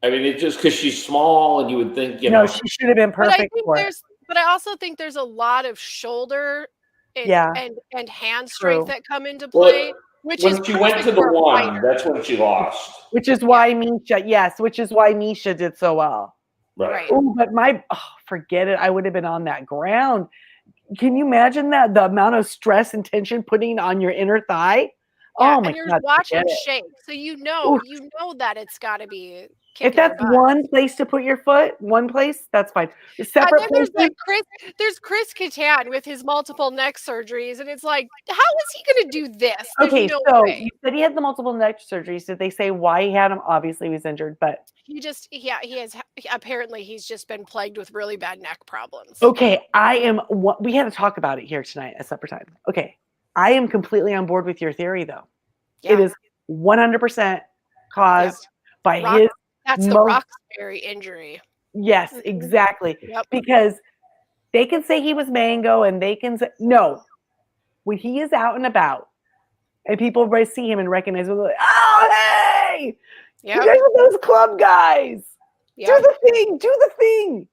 I mean, it's just because she's small, and you would think, No, she should have been perfect for it. But I also think there's a lot of shoulder and hand strength that come into play. when she went to the one, that's when she lost. Which is why Misha did so well. Right. Oh, but forget it. I would have been on that ground. Can you imagine that? The amount of stress and tension putting on your inner thigh? Yeah, oh my and you're God, watching shake. So you know that it's gotta be if that's one place to put your foot, one place, that's fine. Separate places. There's Chris Kattan with his multiple neck surgeries, and it's like, how is he gonna do this? There's no way. You said he had the multiple neck surgeries. Did they say why he had them? Obviously, he was injured, but he has apparently he's just been plagued with really bad neck problems. Okay, we had to talk about it here tonight at supper time. Okay, I am completely on board with your theory, though. Yeah. It is 100% caused by his. That's the Roxbury injury. Yes, exactly. Yep. Because they can say he was mango, and they can say no. When he is out and about, and people see him and recognize him, like, oh hey, you guys are those club guys. Yep. Do the thing.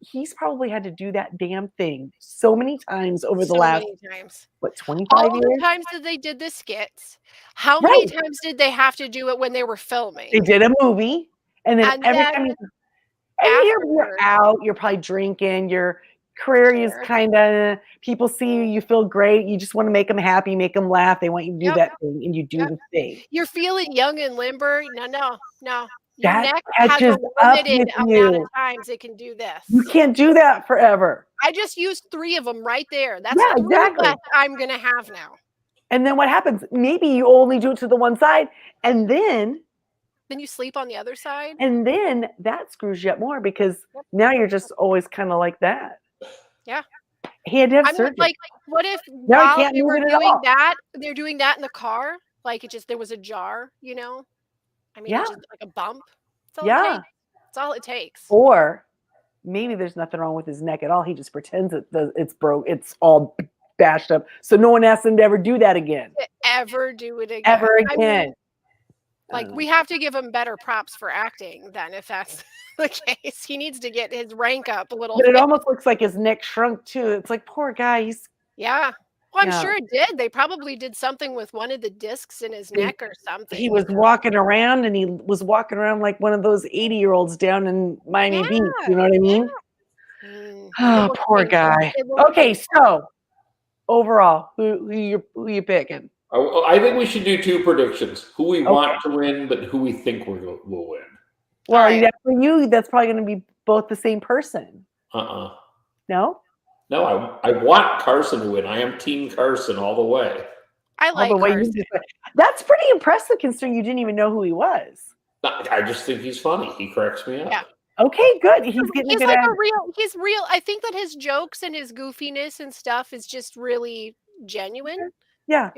He's probably had to do that damn thing so many times over the last 25 All years? the times that they did the skits. How many times did they have to do it when they were filming? They did a movie, and then every time you're out, you're probably drinking, your career is kind of, people see you, you feel great, you just want to make them happy, make them laugh, they want you to do that thing, and you do the thing. You're feeling young and limber. No. Your that neck has a limited amount of times it can do this. You can't do that forever. I just used 3 of them right there. That's exactly what I'm going to have now. And then what happens? Maybe you only do it to the one side, and then you sleep on the other side. And then that screws you up more because now you're just always kind of like that. Yeah. He had to have surgery. Like, what if while they were doing that, they're doing that in the car? Like there was a jar, I mean, just like a bump. That's all it takes. Or maybe there's nothing wrong with his neck at all. He just pretends it's broke. It's all bashed up. So no one asks him to ever do that again. Ever do it again. Ever again. I mean, we have to give him better props for acting then, if that's the case. He needs to get his rank up a little bit. But it almost looks like his neck shrunk too. It's like, poor guy. Yeah. Well, I'm sure it did. They probably did something with one of the discs in his neck or something. He was walking around, and he was walking around like one of those 80-year-olds down in Miami Beach. You know what I mean? Oh, poor guy. Okay, so overall, who you picking? I think we should do 2 predictions: who we want to win, but who we think will win. Well, for you, that's probably going to be both the same person. No. No, I want Carson to win. I am Team Carson all the way. I like Carson. That's pretty impressive considering you didn't even know who he was. I just think he's funny. He cracks me up. Yeah. Okay, good. He's getting like he's real. I think that his jokes and his goofiness and stuff is just really genuine. Yeah.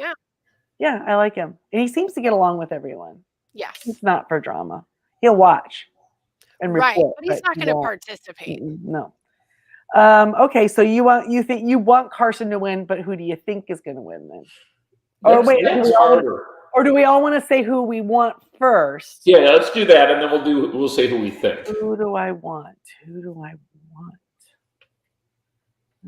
I like him, and he seems to get along with everyone. Yes. He's not for drama. He'll watch and report, but he's not going to participate. No. Okay, so you want Carson to win, but who do you think is going to win then? Or do we all want to say who we want first? Yeah, let's do that, and then we'll say who we think. Who do I want?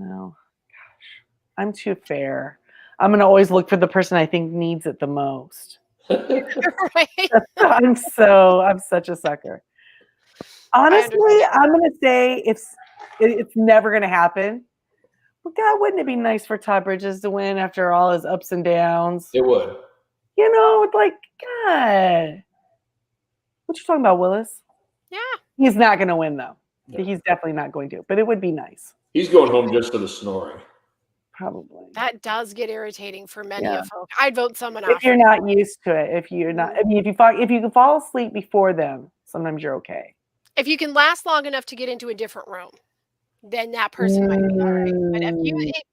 Oh gosh, I'm too fair. I'm going to always look for the person I think needs it the most. I'm such a sucker. Honestly, I'm going to say it's never going to happen. But God, wouldn't it be nice for Todd Bridges to win after all his ups and downs? It would. It's like, God. What you talking about, Willis? Yeah. He's not going to win, though. Yeah. He's definitely not going to. But it would be nice. He's going home just for the snoring. Probably. That does get irritating for many of folk. I'd vote someone off. If you're not used to it. If you're not, I mean, if you can fall asleep before them, sometimes you're okay. If you can last long enough to get into a different room, then that person might be all right. But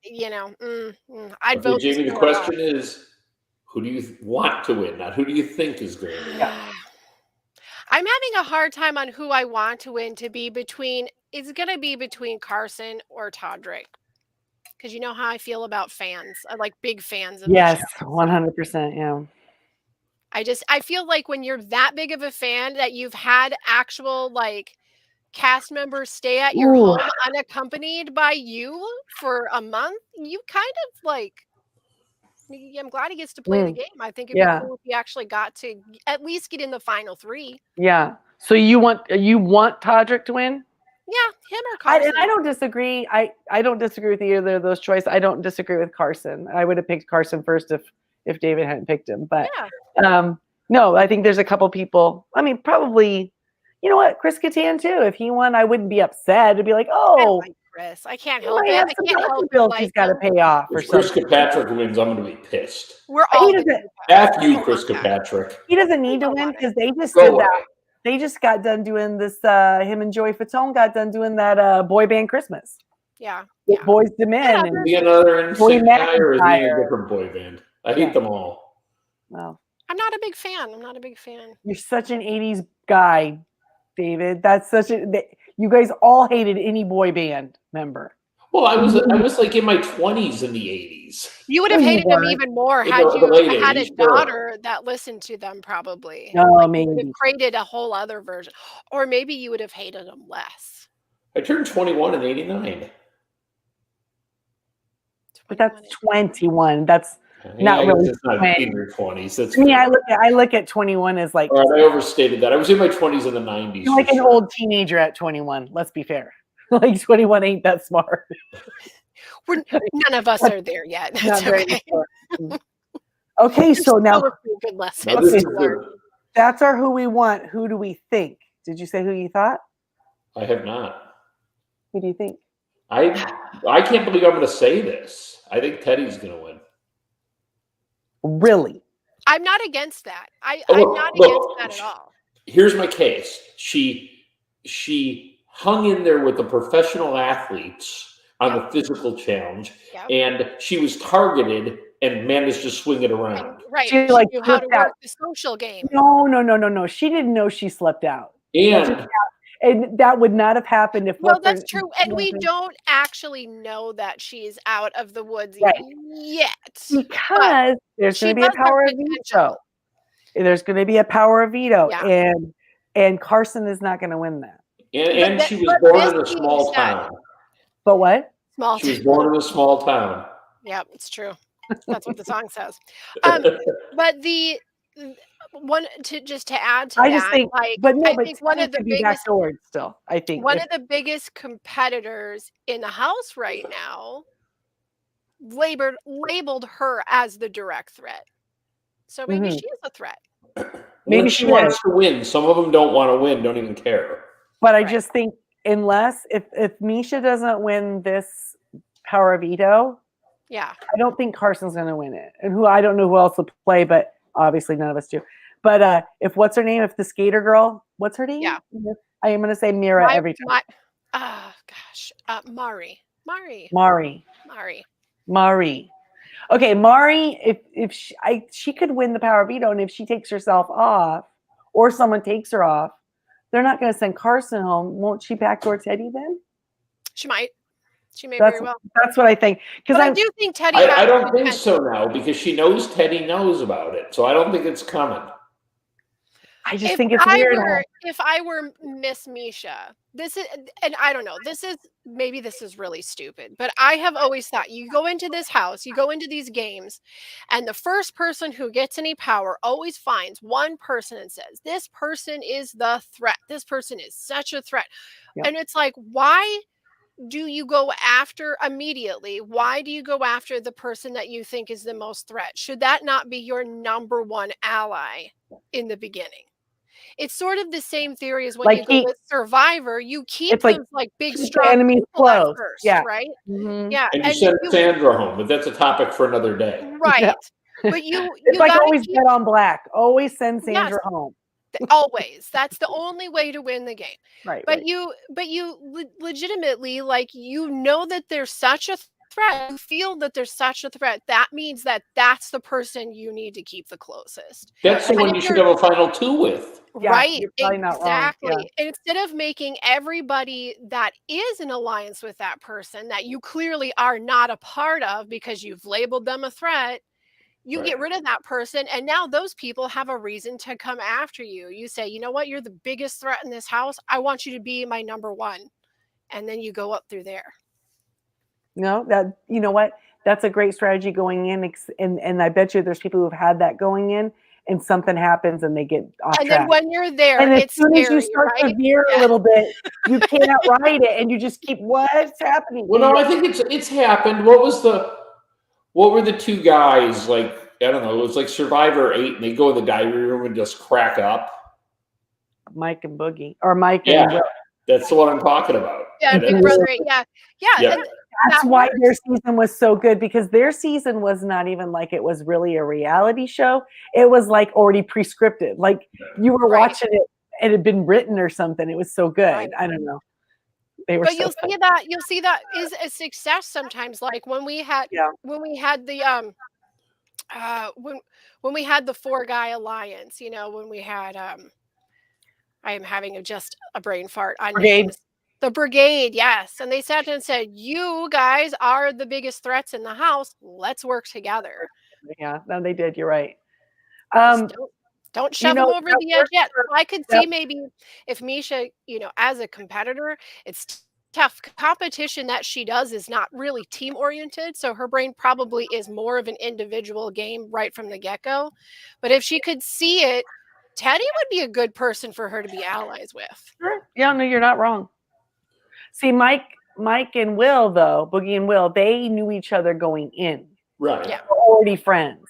if I'd vote. Jamie, the question is, who do you want to win? Not who do you think is going to win? I'm having a hard time on who I want to win to be between. It's going to be between Carson or Todrick. Because you know how I feel about fans. I like big fans of the show. 100%, yeah. I feel like when you're that big of a fan that you've had actual cast members stay at your home unaccompanied by you for a month, you kind of I'm glad he gets to play the game. I think it'd be cool if he actually got to at least get in the final 3. Yeah. So you want Todrick to win? Yeah, him or Carson. And I don't disagree. I don't disagree with either of those choices. I don't disagree with Carson. I would have picked Carson first if David hadn't picked him. But no, I think there's a couple people. I mean, probably, you know what, Chris Kattan too. If he won, I wouldn't be upset. It'd be like, oh, Chris, I can't help it. I can't help bills he's got to pay off. If Chris Kirkpatrick wins, I'm going to be pissed. We're all F you, Chris Kirkpatrick. He doesn't need to win because they just did that. They just got done doing this. Him and Joey Fatone got done doing that boy band Christmas. Yeah. Boys to Men. And be another instant guy or is he a different boy band? I hate them all. Well, I'm not a big fan. You're such an 80s guy, David. That's such a. You guys all hated any boy band member. Well, I was like in my 20s in the 80s. You would have hated them even more had you had a daughter that listened to them, probably. No, maybe. You would have created a whole other version. Or maybe you would have hated them less. I turned 21 in 89. But that's 21. That's not really. It's not in your 20s. That's to me, I look at 21 as like. I overstated that. I was in my 20s in the 90s. You're like an old teenager at 21. Let's be fair. Like 21 ain't that smart. None of us are there yet. That's okay. Okay, so now good lesson. That's our who we want. Who do we think? Did you say who you thought? I have not. Who do you think? I can't believe I'm going to say this. I think Teddy's going to win. Really? I'm not against that. I'm not against that at all. Here's my case. She hung in there with the professional athletes on the physical challenge, and she was targeted and managed to swing it around. Right. She knew how to work the social game. No. She didn't know she slept out. And that would not have happened if. Well, that's true, and we don't actually know that she's out of the woods yet because there's going to be a power of veto. There's going to be a power of veto, and Carson is not going to win that. And she was born in a small town. But what? She was born in a small town. Yeah, it's true. That's what the song says. But the one to add to I think one of the biggest still. I think one of the biggest competitors in the house right now labeled her as the direct threat. So maybe she is a threat. Maybe she wants to win. Some of them don't want to win, don't even care. But I just think unless if Misha doesn't win this power of veto, I don't think Carson's going to win it. And I don't know who else will play, but obviously none of us do. But if what's her name? If the skater girl, what's her name? Yeah, I am going to say Mira every time. Mari. Okay, Mari. If she could win the power of veto, and if she takes herself off, or someone takes her off, they're not going to send Carson home. Won't she backdoor Teddy then? She might. She may very well. That's what I think. Because I do think Teddy. I don't think so now because she knows Teddy knows about it. So I don't think it's coming. I just think it's weird. If I were Miss Misha, this is, and I don't know, this is really stupid, but I have always thought you go into this house, you go into these games, and the first person who gets any power always finds one person and says, this person is the threat. This person is such a threat. Yep. And it's like, why do you go after immediately? Why do you go after the person that you think is the most threat? Should that not be your number one ally in the beginning? It's sort of the same theory as when you go with Survivor. You keep those big, strong enemies close first, yeah. right? Mm-hmm. Yeah, and you send Sandra home, but that's a topic for another day, right? Yeah. But it's like always bet on black. Always send Sandra home. Always. That's the only way to win the game, right? But you legitimately that there's such a threat, you feel that there's such a threat, that means that's the person you need to keep the closest. That's the one you should have a final two with. Right, exactly. Yeah. And instead of making everybody that is in alliance with that person that you clearly are not a part of because you've labeled them a threat, you get rid of that person, and now those people have a reason to come after you. You say, you know what, you're the biggest threat in this house. I want you to be my number one. And then you go up through there. No, you know what? That's a great strategy going in, and I bet you there's people who've had that going in, and something happens and they get off And track. then when you're there, And as it's soon as you scary, start to right? veer a little bit, you can't ride it, and you just keep, what's happening? Well, no, I think it's happened. What were the two guys, like, I don't know, it was like Survivor 8, and they go in the diary room and just crack up. Mike and Boogie, or Mike Yeah, and Will. that's the one I'm talking about. Yeah, Big Brother 8, yeah. Yeah. And That's that why works. their season was so good, because their season was not even like it was really a reality show. It was like already prescripted. Like you were watching it, it had been written or something. It was so good. Right. I don't know. They were But so you'll see that is a success sometimes. Like when we had the when we had the 4-guy alliance, you know, when we had I am having just a brain fart on names. The Brigade, yes. And they sat and said, you guys are the biggest threats in the house. Let's work together. Yeah, no, they did. You're right. Don't shove them over the edge yet. I could see maybe if Misha, you know, as a competitor, it's tough. Competition that she does is not really team oriented. So her brain probably is more of an individual game right from the get-go. But if she could see it, Teddy would be a good person for her to be allies with. Sure. Yeah, no, you're not wrong. See, Mike and Will, though, Boogie and Will, they knew each other going in. Right. Yeah. They were already friends.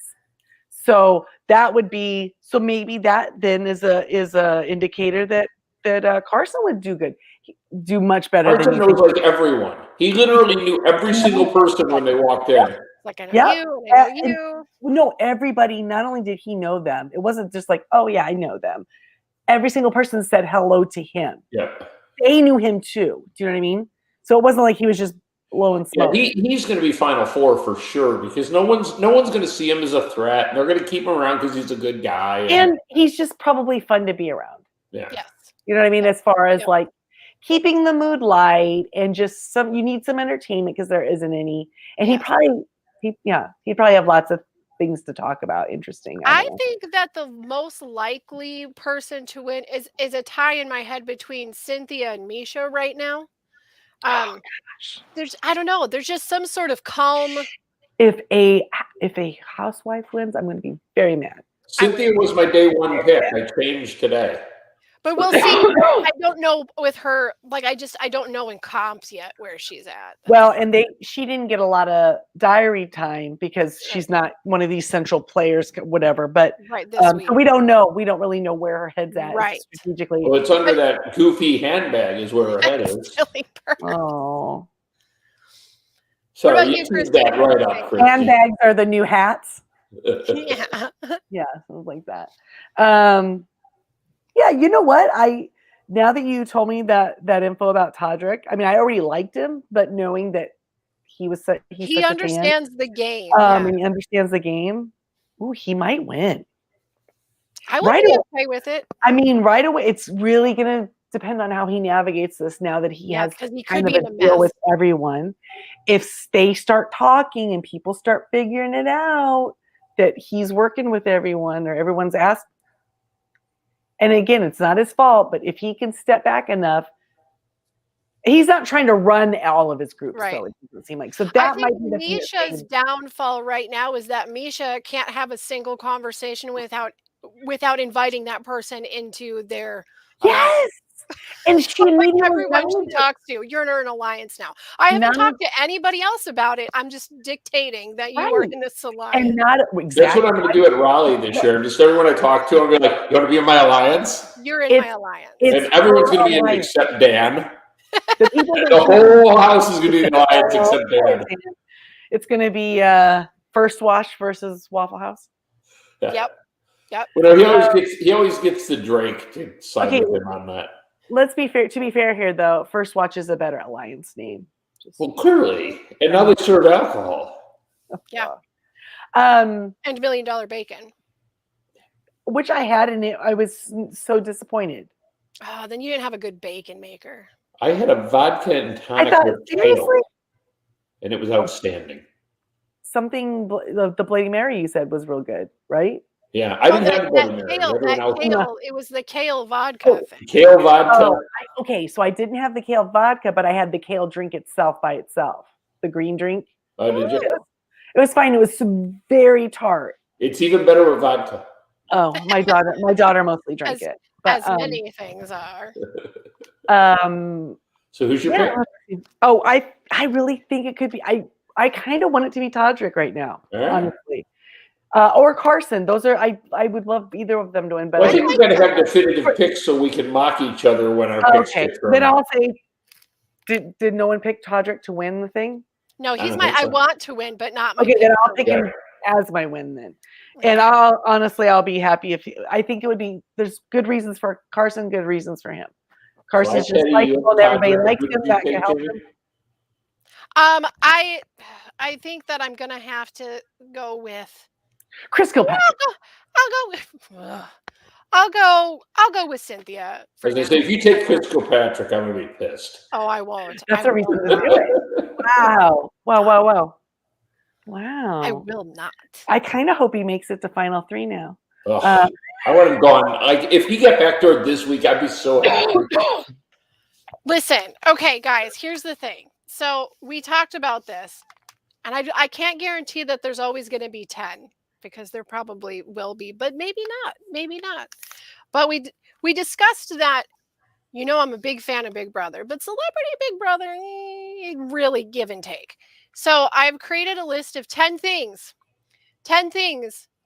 So that would be, so maybe that then is a indicator that Carson would do much better. Carson knows like everyone. He literally knew every single person when they walked in. Like, I know you, I know you. No, everybody, not only did he know them, it wasn't just like, oh yeah, I know them. Every single person said hello to him. Yeah. They knew him too. Do you know what I mean? So it wasn't like he was just blowing smoke. Yeah, he's going to be Final Four for sure, because no one's going to see him as a threat. They're going to keep him around because he's a good guy, and he's just probably fun to be around. Yeah. Yes. You know what I mean? As far as like keeping the mood light and just you need some entertainment because there isn't any. And he'd probably have lots of things to talk about. Interesting. I think that the most likely person to win is a tie in my head between Cynthia and Misha right now. I don't know. There's just some sort of calm. If a housewife wins, I'm going to be very mad. Cynthia was my day one pick. I changed today. But we'll see. I don't know with her. Like I don't know in comps yet where she's at. Well, and she didn't get a lot of diary time because she's not one of these central players, whatever. But so we don't know. We don't really know where her head's at strategically. Well, it's under that goofy handbag is where her head is. Oh. Sorry, you teased that right up, Kristi. Handbags are the new hats. Yeah, something like that. Yeah, you know what? Now that you told me that info about Todrick, I mean, I already liked him, but knowing that he understands the game. And he understands the game. Ooh, he might win. I would be okay with it. I mean, right away, it's really gonna depend on how he navigates this now that he has kind of a deal with everyone. If they start talking and people start figuring it out that he's working with everyone or everyone's asked. And again, it's not his fault, but if he can step back enough, he's not trying to run all of his groups. Right. So it doesn't seem like. So that might be Misha's downfall right now is that Misha can't have a single conversation without inviting that person into their yes. And she everyone she talks to, you're in an alliance now. I haven't talked to anybody else about it. I'm just dictating that you are in this alliance. And not That's what I'm going to do at Raleigh this year. Just everyone I talk to, I'm going to be like, you want to be in my alliance? You're in my alliance. And everyone's going to be in except Dan. The whole house is going to be in alliance except Dan. It's going to be First Wash versus Waffle House. Yeah. Yep. Well, he always gets the Drake to side with him on that. Let's be fair. To be fair here, though, First Watch is a better alliance name. Well, clearly, and now they serve alcohol. Yeah. And $1 Million Bacon, which I had, and I was so disappointed. Oh, then you didn't have a good bacon maker. I had a vodka and tonic with kale, and it was outstanding. Something the Bloody Mary you said was real good, right? Yeah, I didn't have Bloody Mary. Kale, it was the kale vodka thing. Kale vodka. Okay, so I didn't have the kale vodka, but I had the kale drink itself by itself. The green drink. Oh, did you? It was fine. It was very tart. It's even better with vodka. Oh, my daughter mostly drank it. But, as many things are. So who's your pick? Oh, I really think it could be. I kind of want it to be Todrick right now, honestly. Or Carson. Those are I would love either of them to win. But I think we're going to have definitive picks so we can mock each other when our picks get thrown. Then I'll say, did no one pick Todrick to win the thing? No, he's I want to win, but not my. Okay, then I'll pick him as my win then. And I'll be happy if I think it would be. There's good reasons for Carson, good reasons for him. Carson's just likable, and everybody likes him. That can help him. I think that I'm gonna have to go with Chris Kilpatrick. I'll go with Cynthia. As I say, if you take Chris Kilpatrick, I'm gonna be pissed. Oh, I won't. That's a reason to do it. Wow. I will not. I kind of hope he makes it to final 3 now. I want him gone. If he got backdoored this week, I'd be so happy. Listen, okay, guys, here's the thing. So we talked about this, and I can't guarantee that there's always going to be 10, because there probably will be, but maybe not. But we discussed that, I'm a big fan of Big Brother, but Celebrity Big Brother, really give and take. So I've created a list of 10 things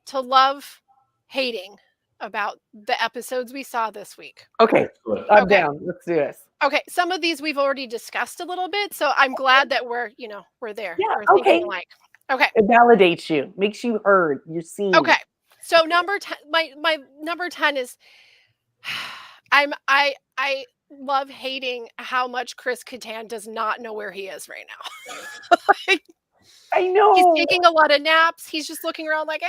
to love, hating about the episodes we saw this week. Okay, I'm down. Let's do this. Okay, some of these we've already discussed a little bit, so I'm glad that we're there. Yeah, we're okay. Okay. It validates you, makes you heard, you're seen. Okay, so number 10, my number 10 is, I love hating how much Chris Kattan does not know where he is right now. I know. He's taking a lot of naps. He's just looking around like, I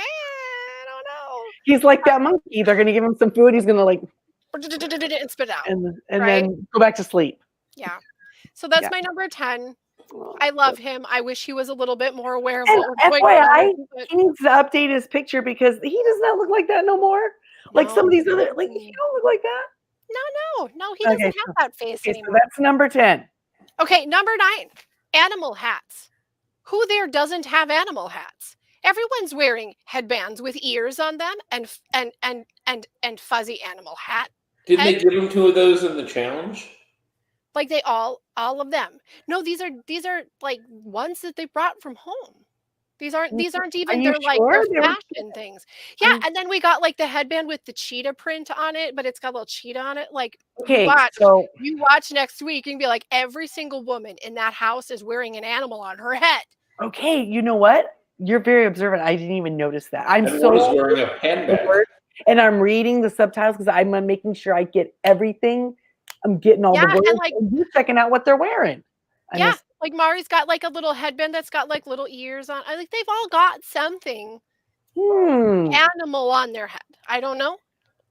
don't know. He's like that monkey. They're going to give him some food. He's going to and spit out. And then go back to sleep. Yeah. So that's my number 10. I love him. I wish he was a little bit more aware of what we're going on. He needs to update his picture because he does not look like that no more. Like some of these other, he don't look like that. No, he doesn't have that face anymore. So that's number 10. Okay, number 9, animal hats. Who there doesn't have animal hats? Everyone's wearing headbands with ears on them and fuzzy animal hat. Didn't they give him 2 of those in the challenge? Like they all of them. No, these are like ones that they brought from home. These aren't even they're fashion things. Yeah, and then we got like the headband with the cheetah print on it, but it's got a little cheetah on it. Like you watch next week and be like, every single woman in that house is wearing an animal on her head. Okay, you know what? You're very observant. I didn't even notice that. I'm wearing a headband. And I'm reading the subtitles because I'm making sure I get everything. I'm getting all the words. And you're checking out what they're wearing. Like Mari's got like a little headband that's got like little ears on. I think they've all got something animal on their head. I don't know.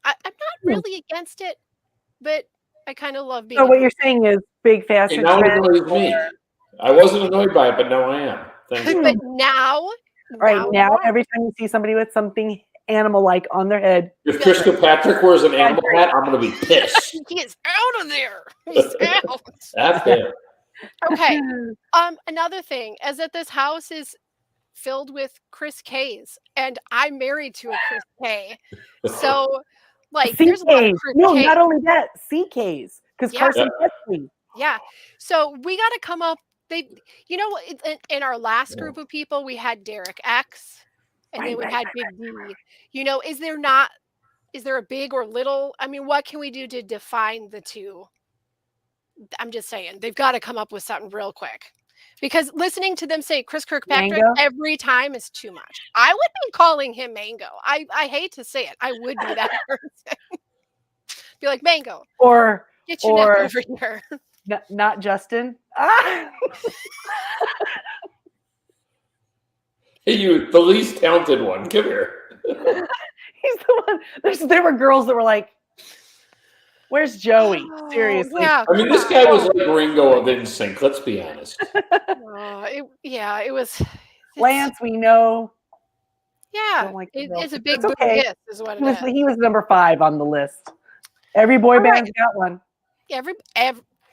I'm not really against it, but I kind of love being. So what you're saying is big fashion. Now it annoys me. I wasn't annoyed by it, but now I am. Thank you. But now, every time you see somebody with something animal-like on their head, if Chris Kilpatrick wears an animal hat, I'm going to be pissed. He is out of there. He's out. That's there. Okay. Another thing is that this house is filled with Chris K's, and I'm married to a Chris K. So, like, there's a lot of Chris No, K's. not only that, CK's, because Carson Wesley. Yeah. So we got to come up. In our last group of people, we had Derek X, and then we had Big D. Is there a big or little? I mean, what can we do to define the two? I'm just saying, they've got to come up with something real quick. Because listening to them say Chris Kirkpatrick every time is too much. I would be calling him Mango. I hate to say it. I would be that person. Be like, Mango. Or get your neck over here. Not Justin. Hey, you, the least talented one. Come here. He's the one. There were girls that were like, "Where's Joey?" Seriously. Yeah. I mean, this guy was like Ringo of NSYNC. Let's be honest. It was. Lance, we know. Yeah, it's a big kiss, is what it is. He was number 5 on the list. Every boy band's got one.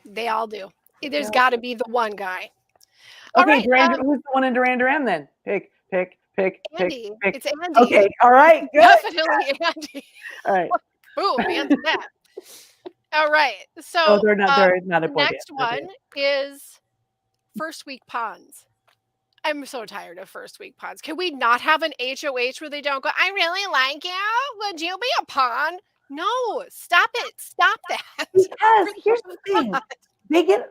They all do. There's got to be the one guy. Okay, Duran, who's the one in Duran Duran then? Pick pick. Andy. Pick. It's Andy. Okay, all right, good. Definitely Andy. All right. Boom, answer that. All right. So Oh, they're not a the boy next band. one is first week pawns. I'm so tired of first week pawns. Can we not have an HOH where they don't go, I really like you. Would you be a pawn? No, stop it. Stop that. Because here's the thing.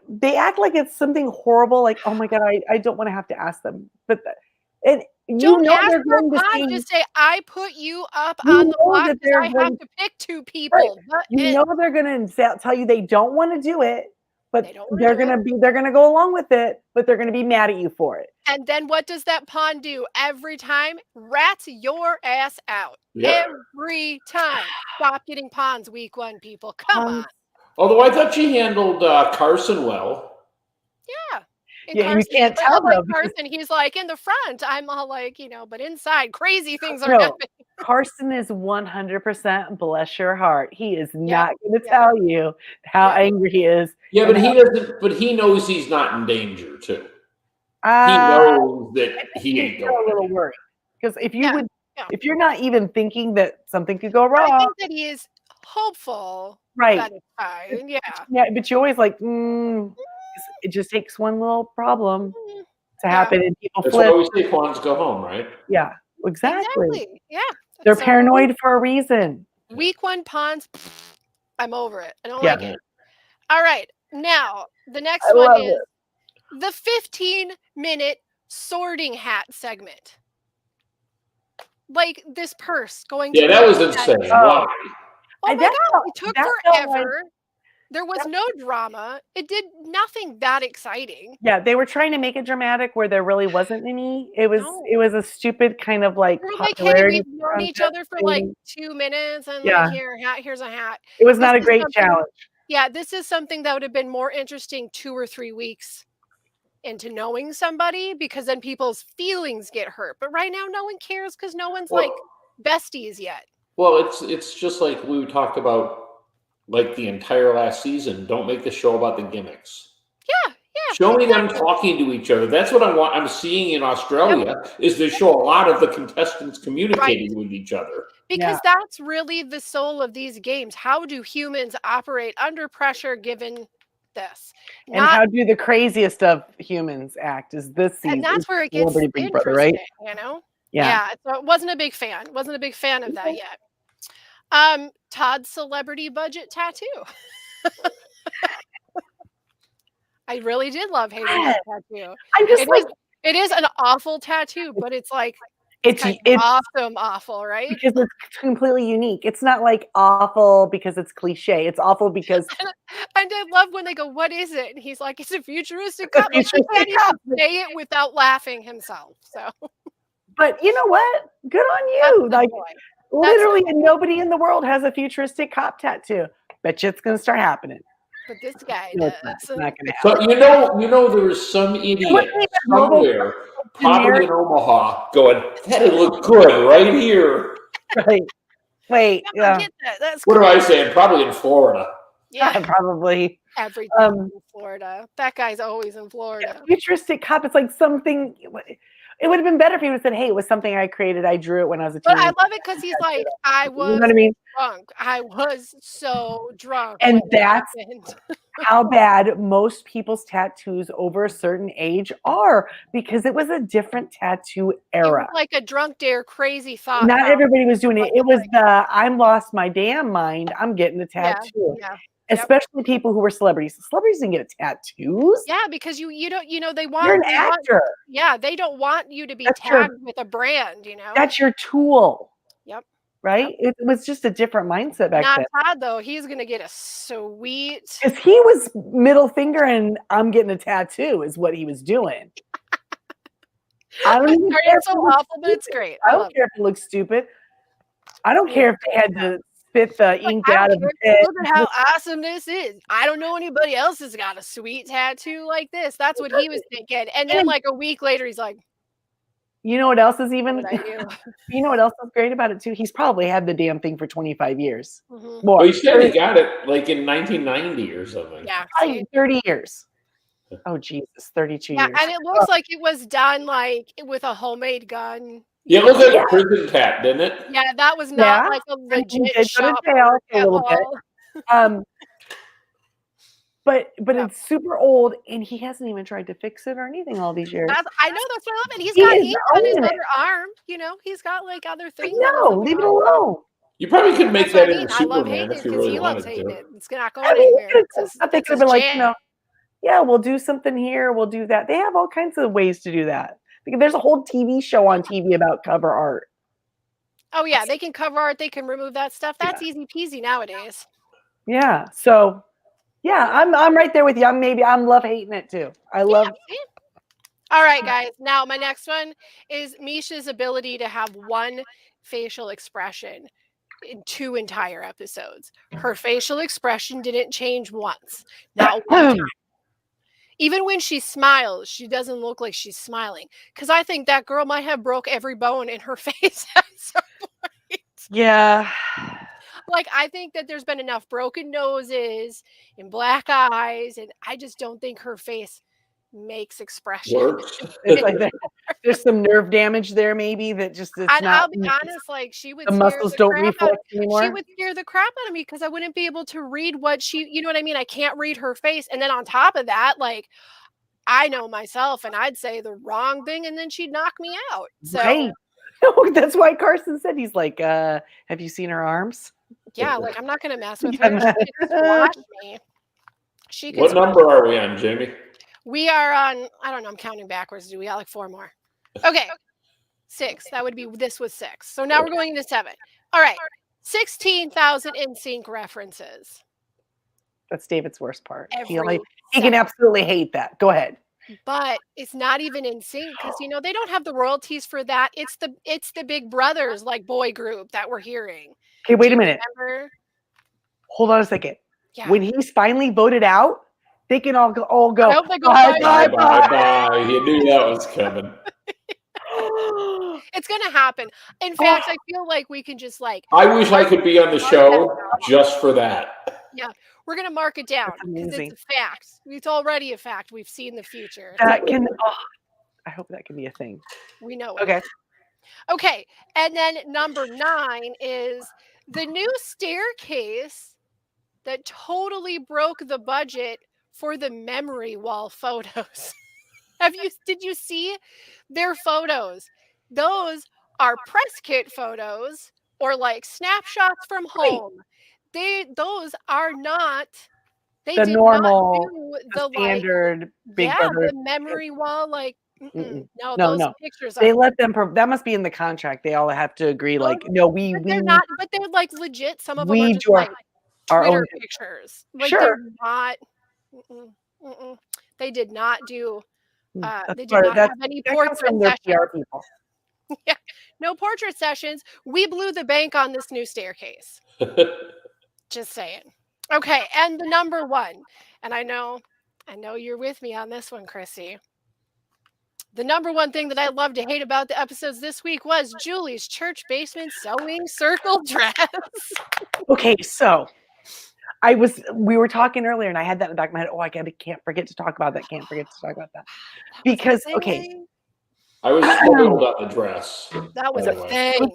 They act like it's something horrible, like, oh my God, I don't want to have to ask them. But don't ask for a pawn, just say, I put you up on the block because I have to pick two people. Right. You know they're gonna tell you they don't want to do it, but they're gonna go along with it, but they're gonna be mad at you for it. And then what does that pawn do every time? Rats your ass out. Yeah. Every time. Stop getting pawns week 1, people. Come on. Although I thought she handled Carson well. Yeah. And yeah, Carson, you can't tell though. Carson, he's like in the front. I'm all like, but inside, crazy things are happening. Carson is 100% bless your heart. He is not going to tell you how angry he is. Yeah, but he doesn't. But he knows he's not in danger too. He knows that he ain't going. A little worried because if you're not even thinking that something could go wrong, I think that he is hopeful. Right. That it's fine. Yeah. Yeah, but you're always like, it just takes one little problem to happen, and people flip. That's why we say pawns go home, right? Yeah, exactly. Yeah. They're paranoid for a reason. Week 1 pawns, I'm over it. I don't like it. All right. Now, the next one is the 15-minute sorting hat segment. Like this purse going to that was insane. Why? Oh my God, it took forever. There was no drama. It did nothing that exciting. Yeah, they were trying to make it dramatic where there really wasn't any. It was a stupid kind of like popularity. Hey, we've known each other for like 2 minutes, and like here's a hat. It was not a great challenge. Yeah, this is something that would have been more interesting 2 or 3 weeks into knowing somebody, because then people's feelings get hurt. But right now, no one cares because no one's like besties yet. Well, it's just like we talked about. Like the entire last season, don't make the show about the gimmicks. Yeah. Show me them talking to each other. That's what I'm seeing in Australia. Is they show a lot of the contestants communicating with each other. Because that's really the soul of these games. How do humans operate under pressure given this? And how do the craziest of humans act? Is this season? And that's where it gets interesting, right? Yeah. So it wasn't a big fan. Wasn't a big fan of that yet. Todd's celebrity budget tattoo. I really did love hating that tattoo. It is an awful tattue, but it's like it's awful, right? Because it's completely unique. It's not like awful because it's cliche. It's awful because and I love when they go, "What is it?" And he's like, "It's a futuristic cup." He can't even say it without laughing himself. So, but you know what? Good on you. Like. Literally, nobody in the world has a futuristic cop tattoo. Bet you it's going to start happening. But this guy does. It's not going to happen. So you know, there was some idiot somewhere, probably in Omaha, going, "That'd look good right here." Right. Wait. Yeah. What am I saying? Probably in Florida. Yeah, probably. Everything in Florida. That guy's always in Florida. Yeah, futuristic cop. It's like something. It would have been better if he would have said, "Hey, it was something I created. I drew it when I was a teenager." But I love it because he's like, "I was drunk. I was so drunk." And that's how bad most people's tattoos over a certain age are, because it was a different tattoo era. Like a drunk dare, crazy thought. Not everybody was doing it. It was the I'm lost my damn mind. I'm getting a tattoo. Yeah. Especially people who were celebrities. Celebrities didn't get tattoos. Yeah, because you don't, they want. You're an actor. They don't want you to be tagged with a brand, That's your tool. Yep. Right? It was just a different mindset back then. Not Todd, though. He's going to get a sweet. Because he was middle finger and I'm getting a tattoo is what he was doing. I don't even care. It's so awful, but it's great. I don't care if it looks stupid. I don't care if they had to spit the ink out of it. Look at how awesome this is. I don't know anybody else has got a sweet tattoo like this. That's what he was thinking. And then like a week later, he's like, you know what else is even, you know what else is great about it too? He's probably had the damn thing for 25 years. Well, he said he got it like in 1990 or something. Yeah. 30 years. Oh, Jesus, 32 Yeah, years. and it looks like it was done like with a homemade gun. Yeah, it looked like a prison cat, didn't it? Yeah, that was not like a legit did go to shop jail work for a at little bit. all. But Yeah. it's super old, and he hasn't even tried to fix it or anything all these years. I know, that's what I love, and he's He got is ink on his owning it. other arm, you know, he's got like other things on his No, other leave it arm. alone. You probably could make That's what I that mean. into I love Superman hating if it you because really he loves wanted hating to. it. It's not I going mean, anywhere. they could have been like, yeah, we'll do something here. We'll do that. They have all kinds of ways to do that. Because there's a whole TV show on TV about cover art. Oh yeah, they can cover art. They can remove that stuff. That's easy peasy nowadays. Yeah. So, yeah, I'm right there with you. I'm love hating it too. I love. Yeah. All right, guys. Now my next one is Misha's ability to have one facial expression in 2 entire episodes. Her facial expression didn't change once. Not one time. Even when she smiles, she doesn't look like she's smiling. Because I think that girl might have broke every bone in her face at some point. Yeah. Like, I think that there's been enough broken noses and black eyes, and I just don't think her face makes expression. Works. It's like there's some nerve damage there, maybe that just it's And not. I'll be honest, like she would The muscles don't reflex anymore. She would scare the crap out of me because I wouldn't be able to read what you know what I mean? I can't read her face. And then on top of that, like I know myself and I'd say the wrong thing and then she'd knock me out. So Right. That's why Carson said he's like, have you seen her arms? Yeah, like I'm not gonna mess with her. She could squash me. She could What number are we on, Jamie? We are on, I don't know, I'm counting backwards. Do we got like 4 more? Okay. 6. That would be, this was 6. So now we're going into 7. All right. 16,000 NSYNC references. That's David's worst part. He Every can absolutely hate that. Go ahead. But it's not even NSYNC because you know they don't have the royalties for that. It's the Big Brothers like boy group that we're hearing. Okay, wait a minute. Remember? Hold on a second. Yeah. When he's finally voted out, they can all go. I hope they go bye. You knew that was coming. It's gonna happen. In fact, I feel like we can just like. I wish I could be on the show just for that. Yeah, we're gonna mark it down because it's a fact. It's already a fact. We've seen the future. That can. I hope that can be a thing. We know it. Okay. Okay, and then number 9 is the new staircase that totally broke the budget for the memory wall photos. Did you see their photos? Those are press kit photos or like snapshots from home. Those are not the normal, not do the standard Big Brother. the memory wall like no, those pictures they let them that must be in the contract. They all have to agree like no, they're not, but they're like legit. Some of them are just like our Twitter own pictures. Like they're not they did not do they did not have any portrait sessions. Yeah, no portrait sessions. We blew the bank on this new staircase. Just saying. Okay, and the number 1, and I know you're with me on this one, Kristi. The number 1 thing that I love to hate about the episodes this week was Julie's church basement sewing circle dress. Okay, so we were talking earlier and I had that in the back of my head. Oh, I can't forget to talk about that. Can't forget to talk about that. Because, okay. I was spoiled on the dress. That was a thing.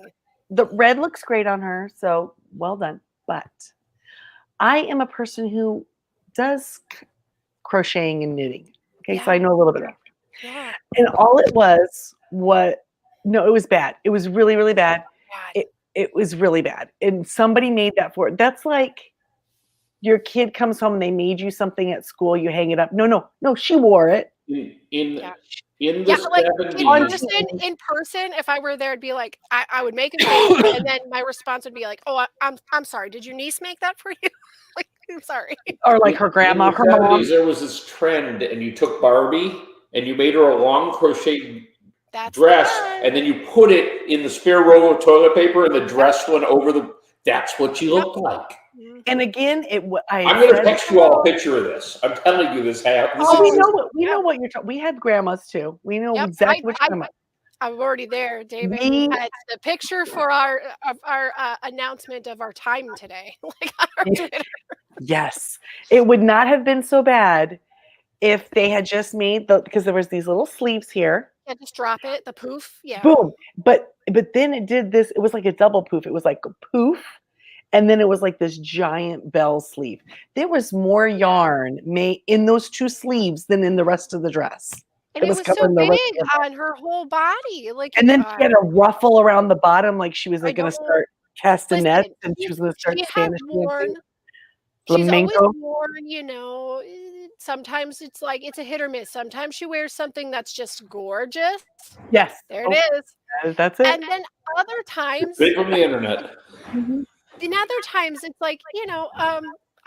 The red looks great on her, so well done. But I am a person who does crocheting and knitting. Okay, so I know a little bit about it. Yeah. And all it was it was bad. It was really, really bad. It was really bad. And somebody made that for it. That's like your kid comes home and they made you something at school, you hang it up. No, she wore it. In the 70s. Just in person, if I were there, it'd be like I would make it, and then my response would be like, "Oh, I'm sorry. Did your niece make that for you?" Like, I'm sorry. Or like her grandma, her mom. There was this trend, and you took Barbie and you made her a long crochet dress, and then you put it in the spare roll of toilet paper, and the dress went over the. That's what she looked like. And again, I'm going to text you all a picture of this. I'm telling you this happened. We know what you're talking. We had grandmas too. We know exactly what you're talking about. I'm already there, David. We had the picture for our announcement of our time today. Like on our Twitter. Yes, it would not have been so bad if they had just made because there was these little sleeves here. Yeah, just drop it, the poof, yeah. Boom. But then it did this, it was like a double poof. It was like a poof, and then it was like this giant bell sleeve. There was more yarn made in those 2 sleeves than in the rest of the dress. And it was so big on her whole body, like, and then she had a ruffle around the bottom, like she was like gonna start castanets, and she was gonna start Spanish dancing. She's always Flamenco. worn, sometimes it's like it's a hit or miss. Sometimes she wears something that's just gorgeous. Yes. There it is. That's it. And then other times Big from the internet. then other times it's like,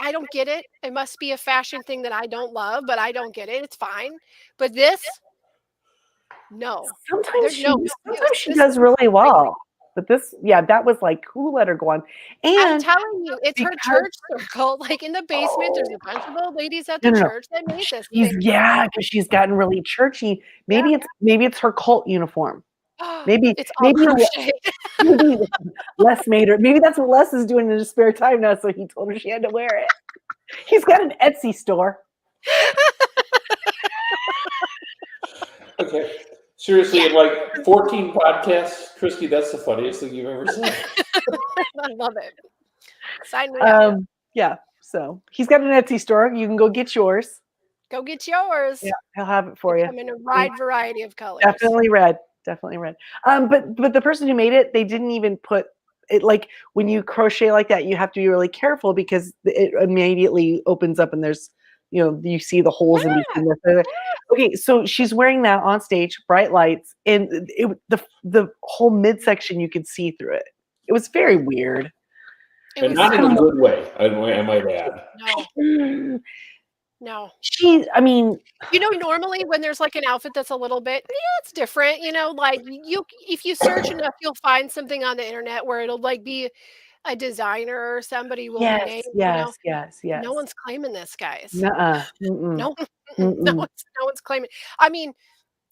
I don't get it. It must be a fashion thing that I don't love, but I don't get it. It's fine. But this, no. Sometimes she does really well. But this, that was like, who let her go on? And I'm telling you, it's her church circle. Like in the basement, there's a bunch of old ladies at the church that made this. Because she's gotten really churchy. Maybe it's her cult uniform. Maybe it's all crochet. Maybe Les made her. Maybe that's what Les is doing in his spare time now. So he told her she had to wear it. He's got an Etsy store. Okay. Seriously, in like 14 podcasts, Kristi, that's the funniest thing you've ever said. I love it. Sign me up. Yeah. So he's got an Etsy store. You can go get yours. Go get yours. Yeah, he'll have it for you. Come in a wide variety of colors. Definitely red. But the person who made it, they didn't even put it, like when you crochet like that, you have to be really careful because it immediately opens up and there's, you see the holes in between. Okay, so she's wearing that on stage, bright lights, and the whole midsection you could see through it. It was very weird. And not in a good way, I might add. No. Normally when there's like an outfit that's a little bit, it's different, like if you search enough, you'll find something on the internet where it'll like be a designer or somebody will be named. Yes. No one's claiming this, guys. Nuh-uh. No one's claiming. I mean,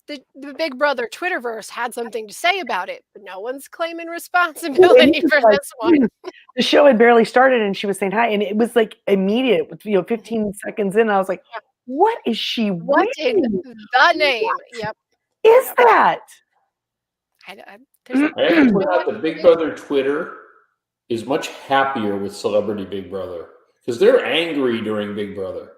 the Big Brother Twitterverse had something to say about it, but no one's claiming responsibility for this one. The show had barely started and she was saying hi, and it was like immediate, 15 seconds in, I was like, what is she wearing? What in the name? Yep. Is that? I have to point out that Big Brother Twitter is much happier with Celebrity Big Brother because they're angry during Big Brother.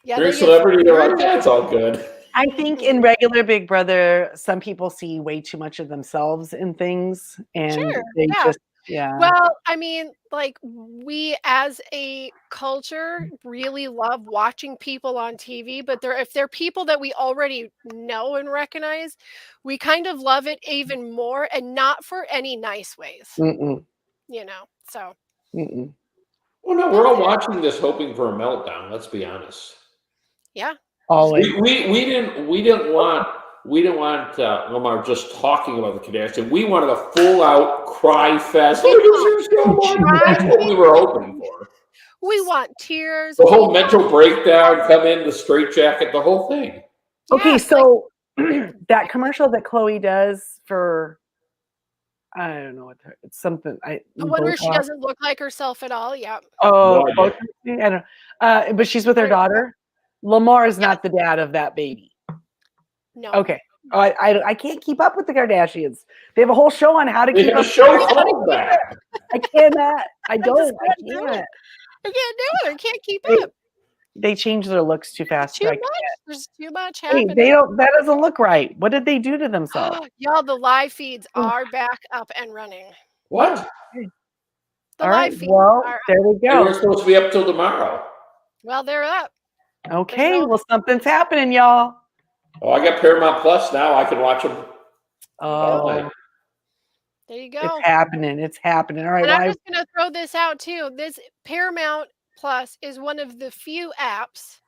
Yeah, during Celebrity, they're like, that's all good. I think in regular Big Brother, some people see way too much of themselves in things, and they just. Well, I mean, like we as a culture really love watching people on TV, but if they're people that we already know and recognize, we kind of love it even more, and not for any nice ways. So. Well, no, we're all watching this hoping for a meltdown. Let's be honest. Yeah. Always. We didn't want Lamar just talking about the Kardashians. We wanted a full out cry fest. That's what we were hoping for. We want tears. The whole mental breakdown, come in, the straitjacket, the whole thing. Okay, so that commercial that Chloe does for, I don't know what it's something. The one where she doesn't look like herself at all. Yeah. Oh, I don't know. But she's with her daughter. Lamar is not the dad of that baby. No. Okay. I can't keep up with the Kardashians. They have a whole show on how to keep up. That. I cannot. I don't. I can't. I can't do it. I can't keep up. They change their looks too fast. Too much. There's too much happening. That doesn't look right. What did they do to themselves? Y'all, the live feeds are back up and running. What? The live feeds there we go. We're supposed to be up till tomorrow. Well, they're up. Okay, something's happening, y'all. Oh, I got Paramount Plus now. I can watch them. Oh, there you go. It's happening. All right. And I'm just going to throw this out too. This Paramount Plus is one of the few apps,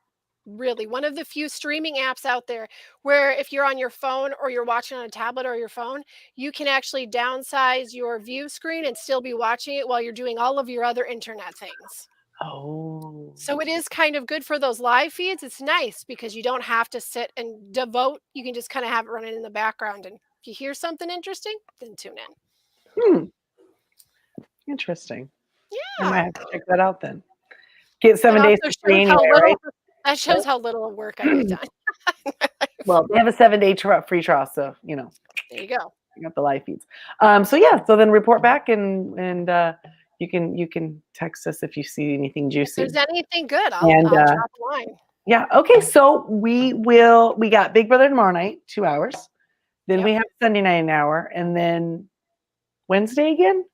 really one of the few streaming apps out there where if you're on your phone or you're watching on a tablet or your phone, you can actually downsize your view screen and still be watching it while you're doing all of your other internet things. Oh. So it is kind of good for those live feeds. It's nice because you don't have to sit and devote. You can just kind of have it running in the background. And if you hear something interesting, then tune in. Interesting. Yeah. I might have to check that out then. Get 7 days for free anyway, right? That shows how little work I've done. Well, they have a 7-day free trial, so there you go. You got the live feeds. So yeah, so then report back and you can text us if you see anything juicy. If there's anything good, I'll drop a line. Yeah. Okay. So we got Big Brother tomorrow night, 2 hours. Then we have Sunday night an hour, and then Wednesday again.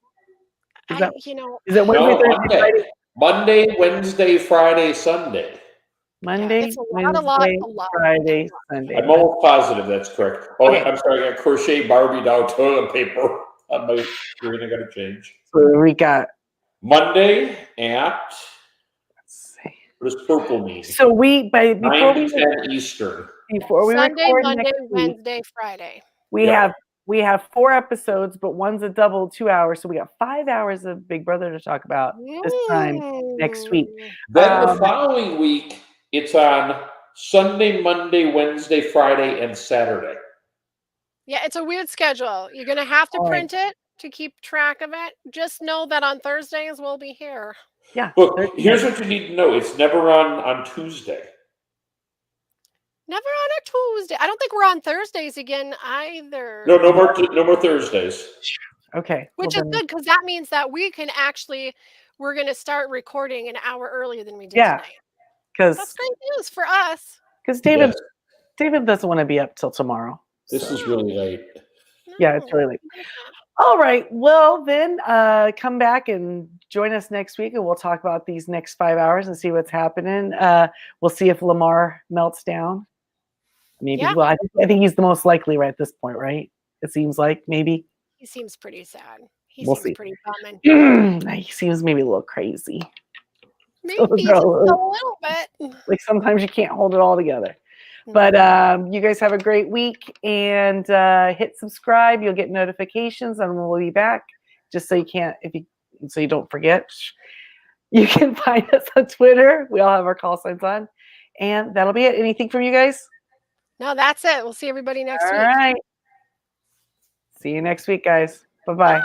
Is it Wednesday, Thursday, Friday? Monday, Wednesday, Friday, Sunday. Monday, it's a Wednesday, lot. Friday, Sunday. I'm almost positive that's correct. Oh, I'm sorry. I got crochet Barbie doll toilet paper on my screen. I got to change. So we got Monday at. Let's see. What does purple mean? So before 9 to 10 Eastern. Before we Sunday, record Monday, next Wednesday, week, Friday. We have 4 episodes, but one's a double 2 hours. So we got 5 hours of Big Brother to talk about this time next week. Then the following week, it's on Sunday, Monday, Wednesday, Friday, and Saturday. Yeah, it's a weird schedule. You're going to have to print it to keep track of it. Just know that on Thursdays we'll be here. Yeah. Look, here's what you need to know. It's never on Tuesday. Never on a Tuesday. I don't think we're on Thursdays again either. No more Thursdays. Okay. Which is good because that means that we're going to start recording an hour earlier than we did tonight. That's great news for us. Because David doesn't want to be up till tomorrow. This is really late. Yeah, it's really late. All right. Well, then come back and join us next week, and we'll talk about these next 5 hours and see what's happening. We'll see if Lamar melts down. Maybe. Yeah. Well, I think he's the most likely right at this point, right? It seems like maybe. He seems pretty sad. We'll seems see. Pretty bumming. He seems maybe a little crazy. Maybe just a little bit. Like sometimes you can't hold it all together. But you guys have a great week, and hit subscribe. You'll get notifications, and we'll be back. Just so you don't forget. You can find us on Twitter. We all have our call signs on, and that'll be it. Anything from you guys? No, that's it. We'll see everybody next week. All right. See you next week, guys. Bye-bye. Bye.